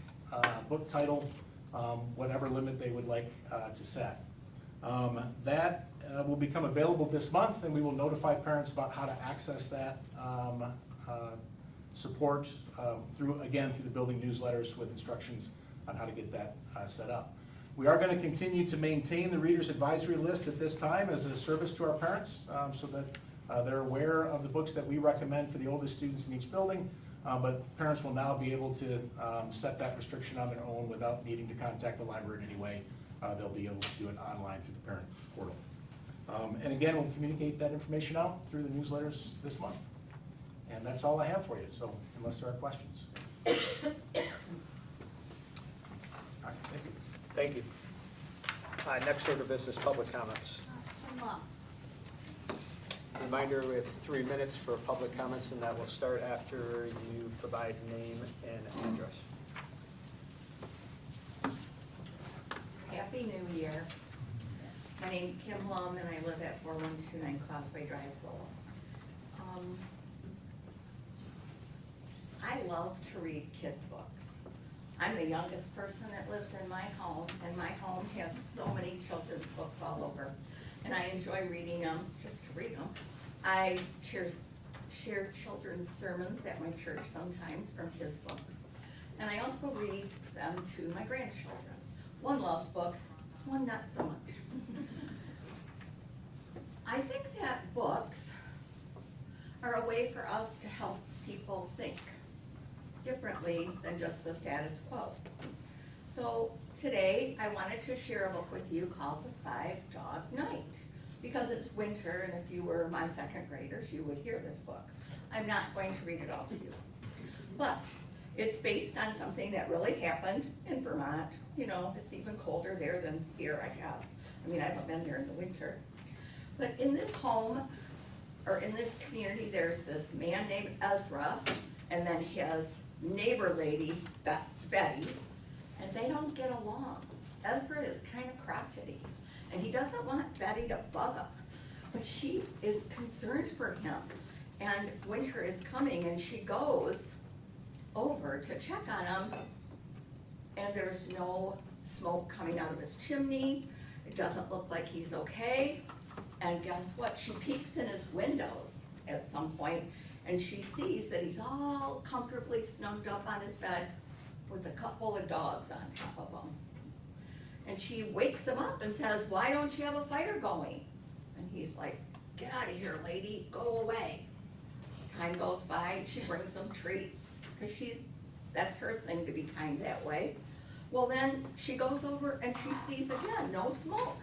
book title, whatever limit they would like to set. That will become available this month, and we will notify parents about how to access that support through the building newsletters with instructions on how to get that set up. We are going to continue to maintain the Reader's Advisory List at this time as a service to our parents so that they're aware of the books that we recommend for the oldest students in each building. But parents will now be able to set that restriction on their own without needing to contact the library in any way. They'll be able to do it online through the parent portal. And again, we'll communicate that information out through the newsletters this month. And that's all I have for you, so unless there are questions. All right, thank you. Thank you. Next order of business, public comments. Reminder, we have 3 minutes for public comments, and that will start after you provide name and address. Happy New Year. My name's Kim Lum, and I live at 4129 Causeway Drive, Lowell. I love to read kid books. I'm the youngest person that lives in my home, and my home has so many children's books all over. And I enjoy reading them, just to read them. I share children's sermons at my church sometimes from kids' books. And I also read them to my grandchildren. One loves books, one not so much. I think that books are a way for us to help people think differently than just the status quo. So today I wanted to share a book with you called The 5-Dog Night, because it's winter, and if you were my second graders, you would hear this book. I'm not going to read it all to you, but it's based on something that really happened in Vermont. You know, it's even colder there than here, I guess. I mean, I haven't been there in the winter. But in this home, or in this community, there's this man named Ezra, and then his neighbor lady, Betty, and they don't get along. Ezra is kind of crotchety, and he doesn't want Betty to bug him, but she is concerned for him. And winter is coming, and she goes over to check on him, and there's no smoke coming out of his chimney. It doesn't look like he's okay. And guess what? She peeks in his windows at some point, and she sees that he's all comfortably snugged up on his bed with a couple of dogs on top of him. And she wakes him up and says, "Why don't you have a fire going?" And he's like, "Get out of here, lady, go away." Time goes by, she brings him treats, because that's her thing to be kind that way. Well, then she goes over and she sees again, no smoke.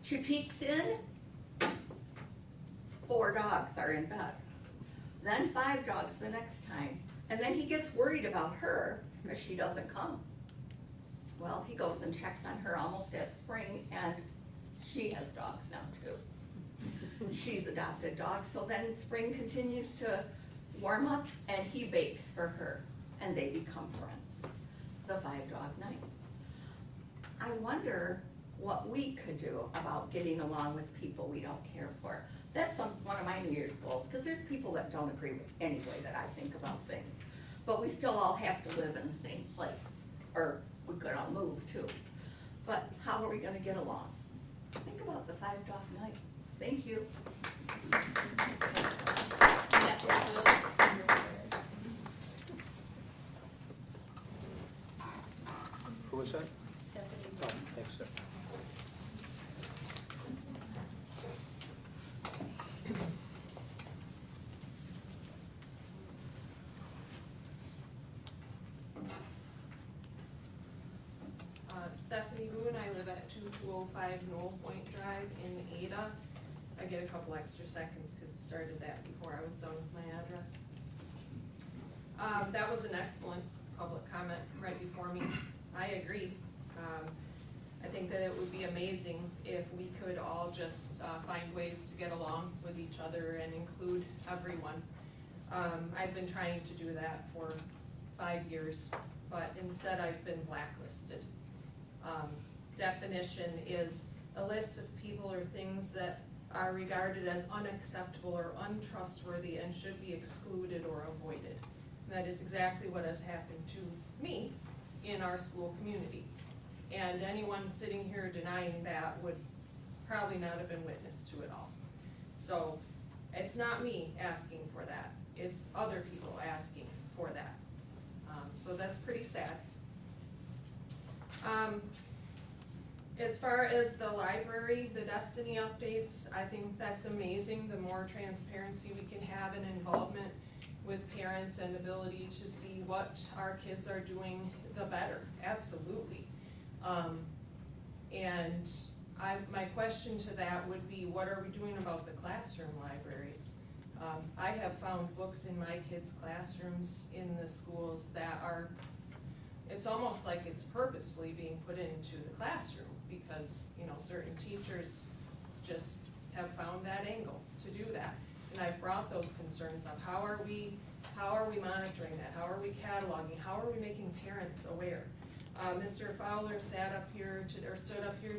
She peeks in, 4 dogs are in bed. Then 5 dogs the next time. And then he gets worried about her because she doesn't come. Well, he goes and checks on her almost at spring, and she has dogs now too. She's adopted dogs, so then spring continues to warm up, and he bakes for her, and they become friends. The 5-dog night. I wonder what we could do about getting along with people we don't care for. That's one of my New Year's goals, because there's people that don't agree with any way that I think about things. But we still all have to live in the same place, or we could all move too. But how are we gonna get along? Think about the 5-dog night. Thank you. Who was that? Stephanie. Oh, thanks, Steph. Stephanie Boone, I live at 2205 Knoll Point Drive in Ada. I get a couple extra seconds because it started that before I was done with my address. That was an excellent public comment right before me. I agree. I think that it would be amazing if we could all just find ways to get along with each other and include everyone. I've been trying to do that for 5 years, but instead I've been blacklisted. Definition is a list of people or things that are regarded as unacceptable or untrustworthy and should be excluded or avoided. And that is exactly what has happened to me in our school community. And anyone sitting here denying that would probably not have been witness to it all. So it's not me asking for that, it's other people asking for that. So that's pretty sad. As far as the library, the Destiny updates, I think that's amazing. The more transparency we can have and involvement with parents and ability to see what our kids are doing, the better, absolutely. And my question to that would be, what are we doing about the classroom libraries? I have found books in my kids' classrooms in the schools that are, it's almost like it's purposefully being put into the classroom because, you know, certain teachers just have found that angle to do that. And I've brought those concerns up. How are we monitoring that? How are we cataloging? How are we making parents aware? Mr. Fowler stood up here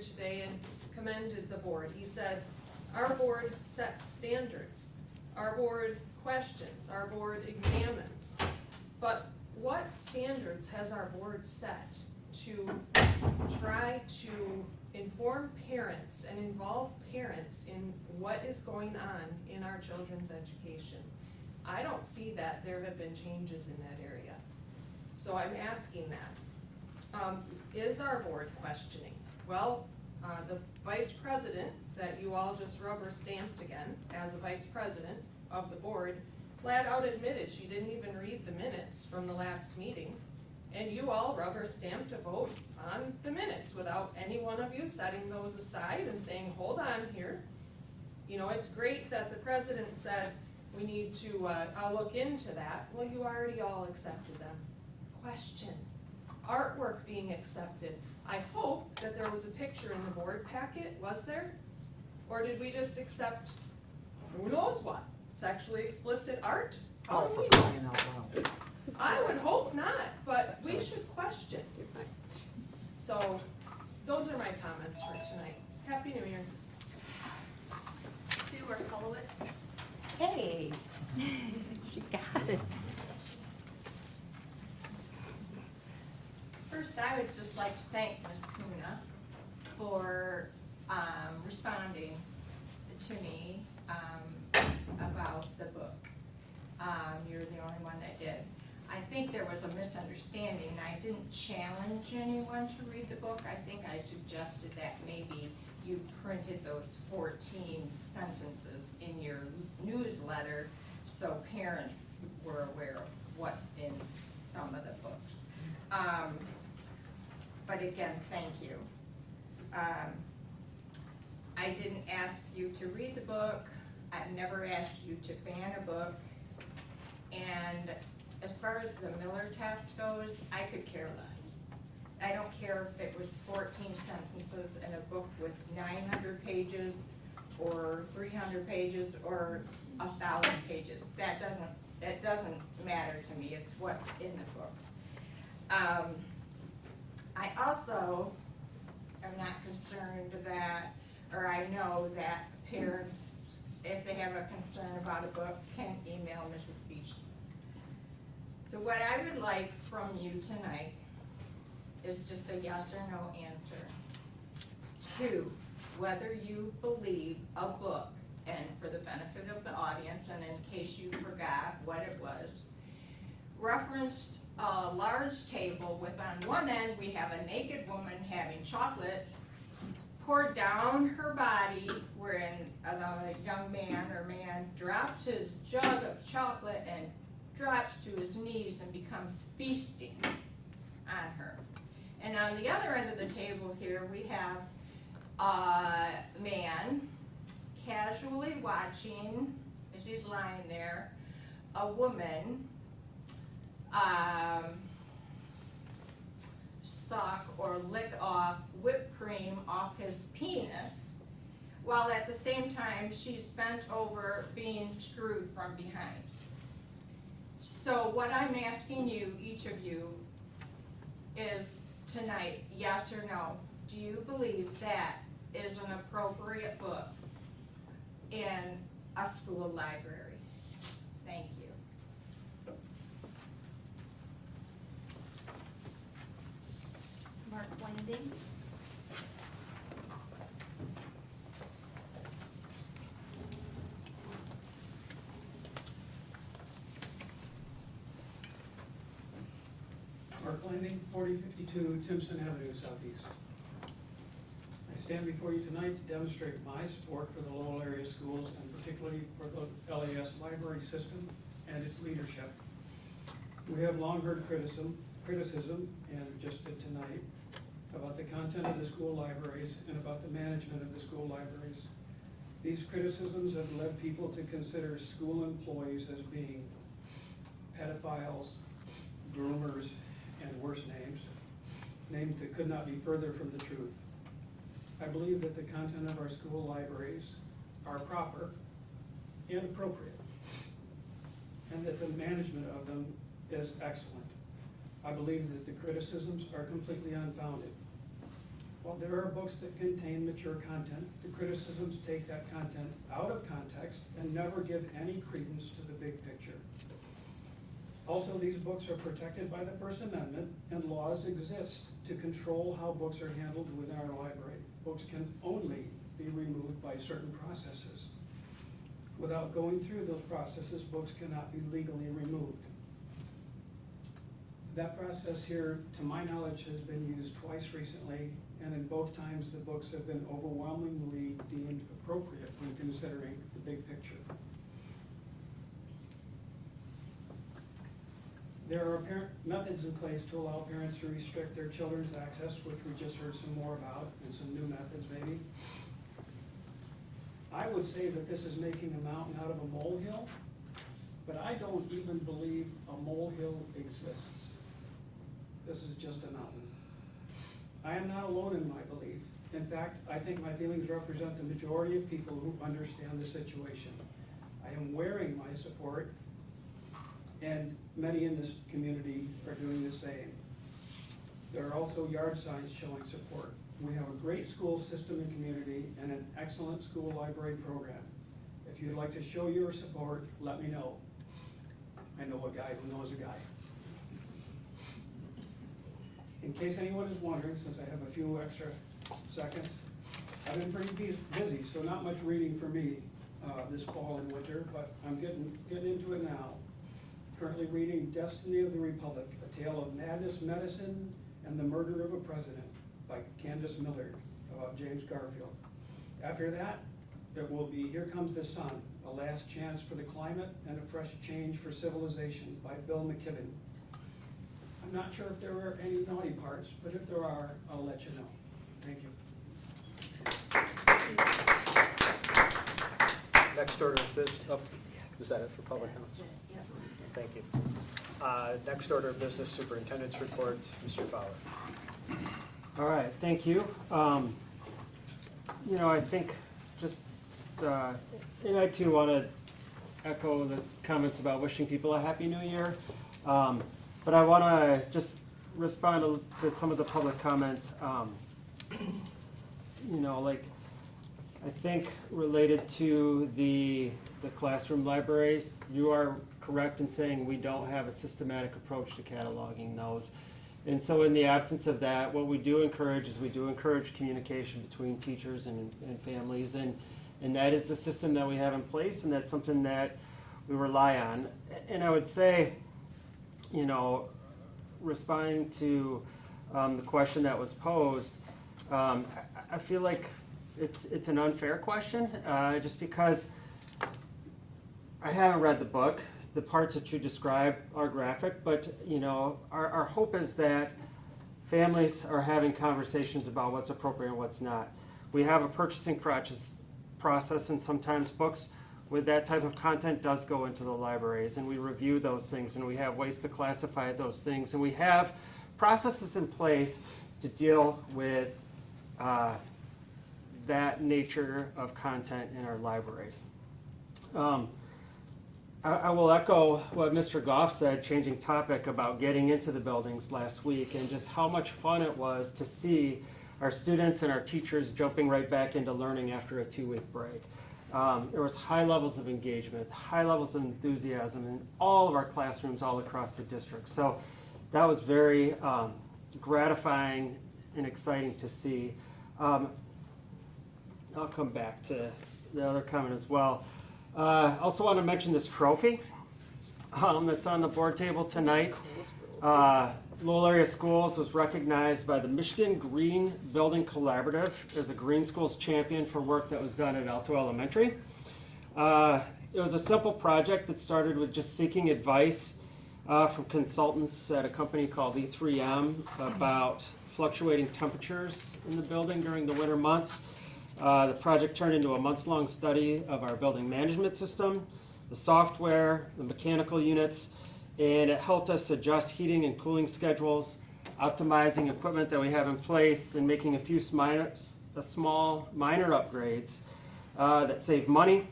today and commended the board. He said, our board sets standards. Our board questions. Our board examines. But what standards has our board set to try to inform parents and involve parents in what is going on in our children's education? I don't see that there have been changes in that area. So I'm asking that. Is our board questioning? Well, the vice president that you all just rubber stamped again as a vice president of the board flat out admitted she didn't even read the minutes from the last meeting, and you all rubber stamped a vote on the minutes without any one of you setting those aside and saying, hold on here. You know, it's great that the president said we need to I'll look into that. Well, you already all accepted them. Question. Artwork being accepted. I hope that there was a picture in the board packet, was there? Or did we just accept, who knows what, sexually explicit art? How do we know? I would hope not, but we should question. So first, I would just like to thank Ms. Kuna for responding to me about the book. You're the only one that did. I think there was a misunderstanding. I didn't challenge anyone to read the book. I think I suggested that maybe you printed those 14 sentences in your newsletter so parents were aware of what's in some of the books. But again, thank you. I didn't ask you to read the book. I've never asked you to ban a book. And as far as the Miller test goes, I could care less. I don't care if it was 14 sentences in a book with 900 pages or 300 pages or 1,000 pages. That doesn't matter to me. It's what's in the book. I also am not concerned that, or I know that parents, if they have a concern about a book, can email Mrs. Beach. So what I would like from you tonight is just a yes or no answer to whether you believe a book, and for the benefit of the audience, and in case you forgot what it was, referenced a large table with on one end we have a naked woman having chocolate poured down her body, wherein a young man or man drops his jug of chocolate and drops to his knees and becomes feasting on her. And on the other end of the table here we have a man casually watching, as he's lying there, a woman suck or lick off whipped cream off his penis, while at the same time she's bent over being screwed from behind. So what I'm asking you, each of you, is tonight, yes or no, do you believe that is an appropriate book in a school library? Thank you. Mark Landing. Mark Landing, 4052 Timpson Avenue Southeast. I stand before you tonight to demonstrate my support for the Lowell area schools and particularly for the LAS library system and its leadership. We have long heard criticism, and just did tonight, about the content of the school libraries and about the management of the school libraries. These criticisms have led people to consider school employees as being pedophiles, groomers, and worse names that could not be further from the truth. I believe that the content of our school libraries are proper and appropriate, and that the management of them is excellent. I believe that the criticisms are completely unfounded. While there are books that contain mature content, the criticisms take that content out of context and never give any credence to the big picture. Also, these books are protected by the First Amendment, and laws exist to control how books are handled within our library. Books can only be removed by certain processes. Without going through those processes, books cannot be legally removed. That process here, to my knowledge, has been used twice recently, and in both times the books have been overwhelmingly deemed appropriate when considering the big picture. There are methods in place to allow parents to restrict their children's access, which we just heard some more about, and some new methods maybe. I would say that this is making a mountain out of a molehill, but I don't even believe a molehill exists. This is just a mountain. I am not alone in my belief. In fact, I think my feelings represent the majority of people who understand the situation. I am wearing my support, and many in this community are doing the same. There are also yard signs showing support. We have a great school system and community and an excellent school library program. If you'd like to show your support, let me know. I know a guy who knows a guy. In in case anyone is wondering, since I have a few extra seconds, I've been pretty busy, so not much reading for me this fall and winter, but I'm getting into it now. Currently reading Destiny of the Republic, A Tale of Madness, Medicine, and the Murder of a President by Candace Millard, about James Garfield. After that, it will be Here Comes the Sun, A Last Chance for the Climate and a Fresh Change for Civilization by Bill McKibben. I'm not sure if there are any naughty parts, but if there are, I'll let you know. Thank you. Next order of business, oh, is that it for public comments? Thank you. Next order of business, superintendent's report, Mr. Fowler. All right, thank you. I think just, and I too want to echo the comments about wishing people a Happy New Year. But I want to just respond to some of the public comments. I think related to the classroom libraries, you are correct in saying we don't have a systematic approach to cataloging those. And so in the absence of that, what we do encourage is we do encourage communication between teachers and families, and that is the system that we have in place, and that's something that we rely on. And I would say, responding to the question that was posed, I feel like it's an unfair question, just because I haven't read the book. The parts that you describe are graphic, but our hope is that families are having conversations about what's appropriate and what's not. We have a purchasing process, and sometimes books with that type of content does go into the libraries, and we review those things, and we have ways to classify those things, and we have processes in place to deal with that nature of content in our libraries. I will echo what Mr. Goff said, changing topic, about getting into the buildings last week, and just how much fun it was to see our students and our teachers jumping right back into learning after a 2-week break. There was high levels of engagement, high levels of enthusiasm in all of our classrooms all across the district. So that was very gratifying and exciting to see. I'll come back to the other comment as well. I also want to mention this trophy that's on the board table tonight. Lowell Area Schools was recognized by the Michigan Green Building Collaborative as a Green Schools Champion for work that was done at Alto Elementary. It was a simple project that started with just seeking advice from consultants at a company called E3M about fluctuating temperatures in the building during the winter months. The project turned into a months-long study of our building management system, the software, the mechanical units, and it helped us adjust heating and cooling schedules, optimizing equipment that we have in place, and making a few small minor upgrades that save money,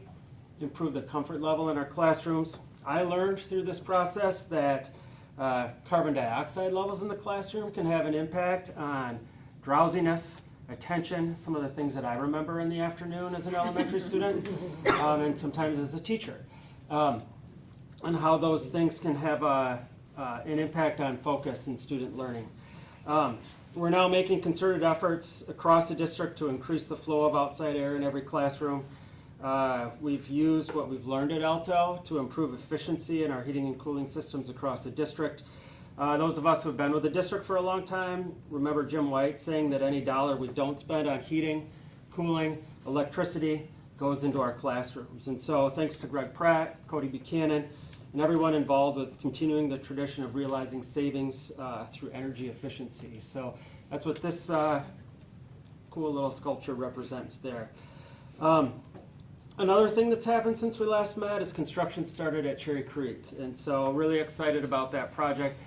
improve the comfort level in our classrooms. I learned through this process that carbon dioxide levels in the classroom can have an impact on drowsiness, attention, some of the things that I remember in the afternoon as an elementary student, and sometimes as a teacher, and how those things can have an impact on focus and student learning. We're now making concerted efforts across the district to increase the flow of outside air in every classroom. We've used what we've learned at Alto to improve efficiency in our heating and cooling systems across the district. Those of us who have been with the district for a long time remember Jim White saying that any dollar we don't spend on heating, cooling, electricity goes into our classrooms. And so thanks to Greg Pratt, Cody Buchanan, and everyone involved with continuing the tradition of realizing savings through energy efficiency. So that's what this cool little sculpture represents there. Another thing that's happened since we last met is construction started at Cherry Creek. And so really excited about that project.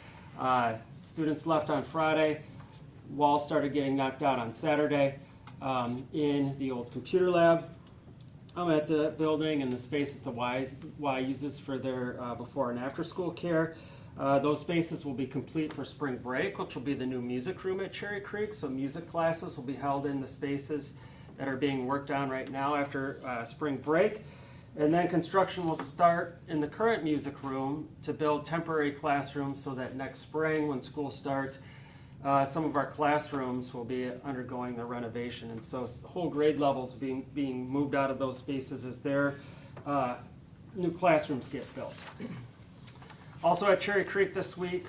Students left on Friday. Walls started getting knocked down on Saturday in the old computer lab. I'm at the building and the space that the Y uses for their before and after school care. Those spaces will be complete for spring break, which will be the new music room at Cherry Creek. So music classes will be held in the spaces that are being worked on right now after spring break. And then construction will start in the current music room to build temporary classrooms so that next spring when school starts, some of our classrooms will be undergoing a renovation, and so whole grade levels being moved out of those spaces as their new classrooms get built. Also at Cherry Creek this week,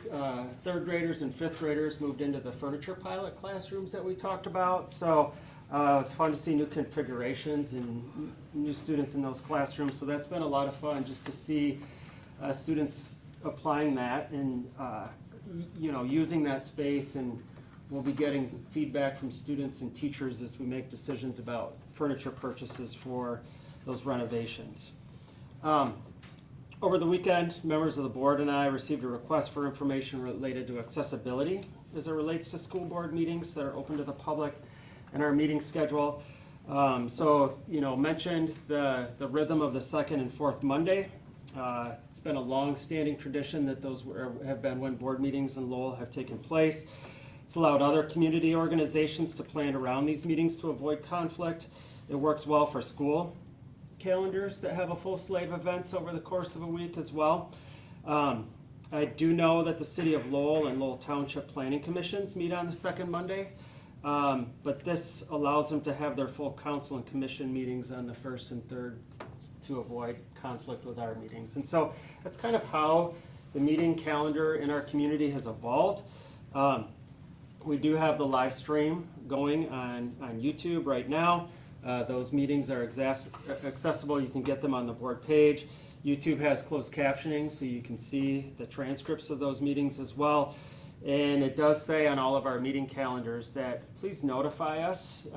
third graders and fifth graders moved into the furniture pilot classrooms that we talked about. So it was fun to see new configurations and new students in those classrooms. So that's been a lot of fun just to see students applying that and using that space. And we'll be getting feedback from students and teachers as we make decisions about furniture purchases for those renovations. Over the weekend, members of the board and I received a request for information related to accessibility as it relates to school board meetings that are open to the public and our meeting schedule. Mentioned the rhythm of the second and fourth Monday. It's been a long-standing tradition that those have been when board meetings in Lowell have taken place. It's allowed other community organizations to plan around these meetings to avoid conflict. It works well for school calendars that have a full slate of events over the course of a week as well. I do know that the City of Lowell and Lowell Township Planning Commissions meet on the second Monday, but this allows them to have their full council and commission meetings on the first and third to avoid conflict with our meetings. And so that's kind of how the meeting calendar in our community has evolved. We do have the live stream going on YouTube right now. Those meetings are accessible. You can get them on the board page. YouTube has closed captioning, so you can see the transcripts of those meetings as well. And it does say on all of our meeting calendars that please notify us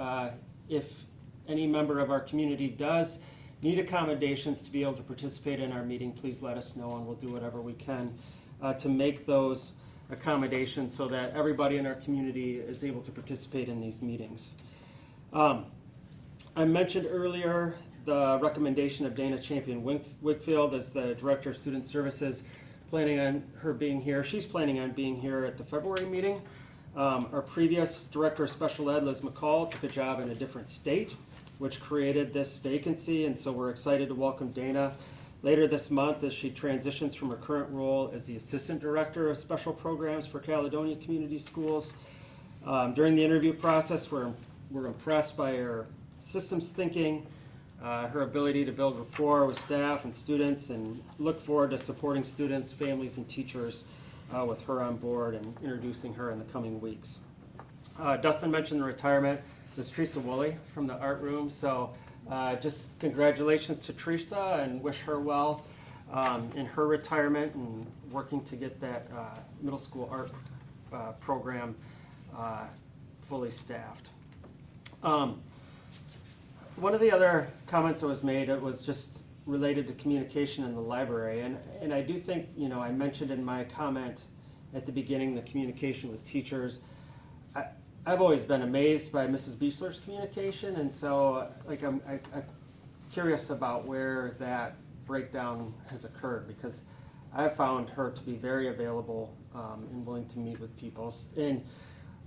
if any member of our community does need accommodations to be able to participate in our meeting. Please let us know, and we'll do whatever we can to make those accommodations so that everybody in our community is able to participate in these meetings. I mentioned earlier the recommendation of Dana Champion-Wickfield as the Director of Student Services, planning on her being here. She's planning on being here at the February meeting. Our previous Director of Special Ed, Liz McCall, took a job in a different state, which created this vacancy, and so we're excited to welcome Dana later this month as she transitions from her current role as the Assistant Director of Special Programs for Caledonia Community Schools. During the interview process, we're impressed by her systems thinking, her ability to build rapport with staff and students, and look forward to supporting students, families, and teachers with her on board and introducing her in the coming weeks. Dustin mentioned the retirement. This is Teresa Woolley from the art room, so just congratulations to Teresa and wish her well in her retirement and working to get that middle school art program fully staffed. One of the other comments that was made, it was just related to communication in the library, and I do think, I mentioned in my comment at the beginning the communication with teachers. I've always been amazed by Mrs. Beechler's communication, and so I'm curious about where that breakdown has occurred, because I've found her to be very available and willing to meet with people. And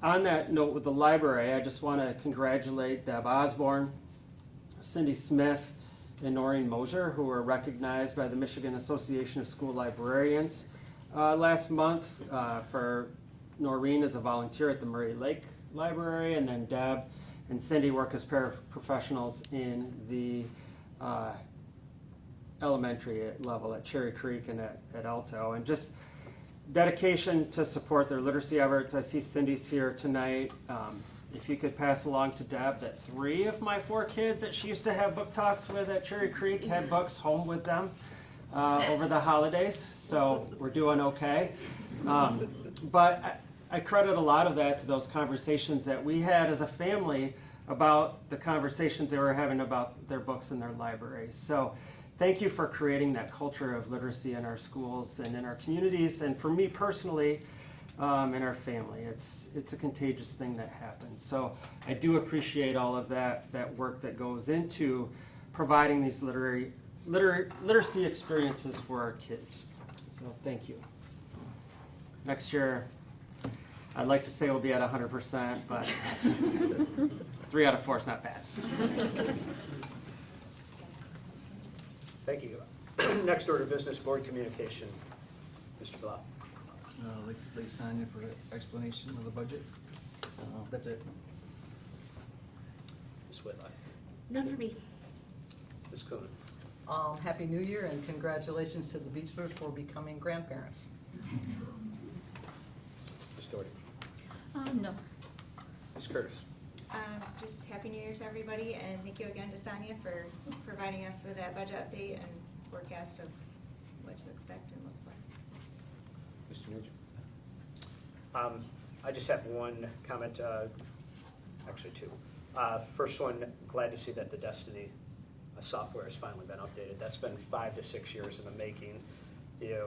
on that note with the library, I just want to congratulate Deb Osborne, Cindy Smith, and Noreen Mosier, who were recognized by the Michigan Association of School Librarians last month for Noreen as a volunteer at the Murray Lake Library, and then Deb and Cindy work as paraprofessionals in the elementary level at Cherry Creek and at Alto. And just dedication to support their literacy efforts. I see Cindy's here tonight. If you could pass along to Deb that 3 of my 4 kids that she used to have book talks with at Cherry Creek had books home with them over the holidays, so we're doing okay. But I credit a lot of that to those conversations that we had as a family about the conversations they were having about their books in their libraries. So thank you for creating that culture of literacy in our schools and in our communities, and for me personally, in our family. It's a contagious thing that happens. So I do appreciate all of that work that goes into providing these literacy experiences for our kids. So thank you. Next year, I'd like to say we'll be at 100%, but 3 out of 4 is not bad. Thank you. Next order of business, board communication. Mr. Blau. I'd like to place Sonia for an explanation of the budget. That's it. Ms. Whitlock. None for me. Ms. Coon. Happy New Year and congratulations to the Beachlers for becoming grandparents. Ms. Doherty. No. Ms. Curtis. Just Happy New Year to everybody, and thank you again to Sonia for providing us with that budget update and forecast of what to expect and look for. Mr. Nugent. I just have one comment, actually two. First one, glad to see that the Destiny software has finally been updated. That's been 5 to 6 years in the making,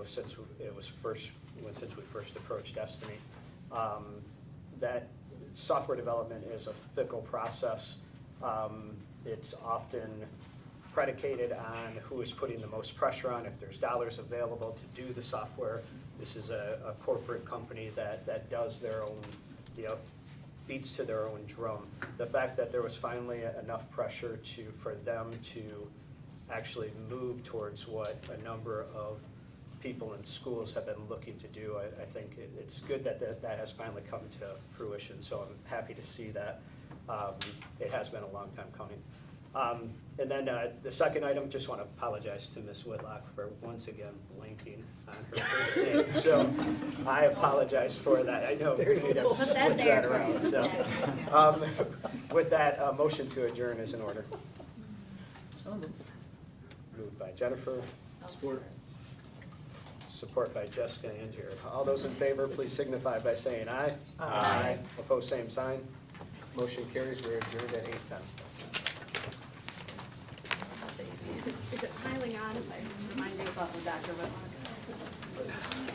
since we first approached Destiny. That software development is a fickle process. It's often predicated on who is putting the most pressure on, if there's dollars available to do the software. This is a corporate company that does their own, beats to their own drum. The fact that there was finally enough pressure for them to actually move towards what a number of people in schools have been looking to do, I think it's good that has finally come to fruition, so I'm happy to see that. It has been a long time coming. And then the second item, just want to apologize to Ms. Whitlock for once again blanking on her first name. So I apologize for that. I know we need to switch that around. So, with that, a motion to adjourn is in order. Moved by Jennifer. Support. Support by Jessica and Jared. All those in favor, please signify by saying aye. Aye. Opposed, same sign. Motion carries. We're adjourned at 8:10. Is it piling on if I remind you about the Dr. Whitlock?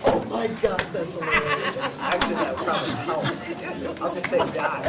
Oh my gosh, that's hilarious. Actually, that would probably help. I'll just say Doc.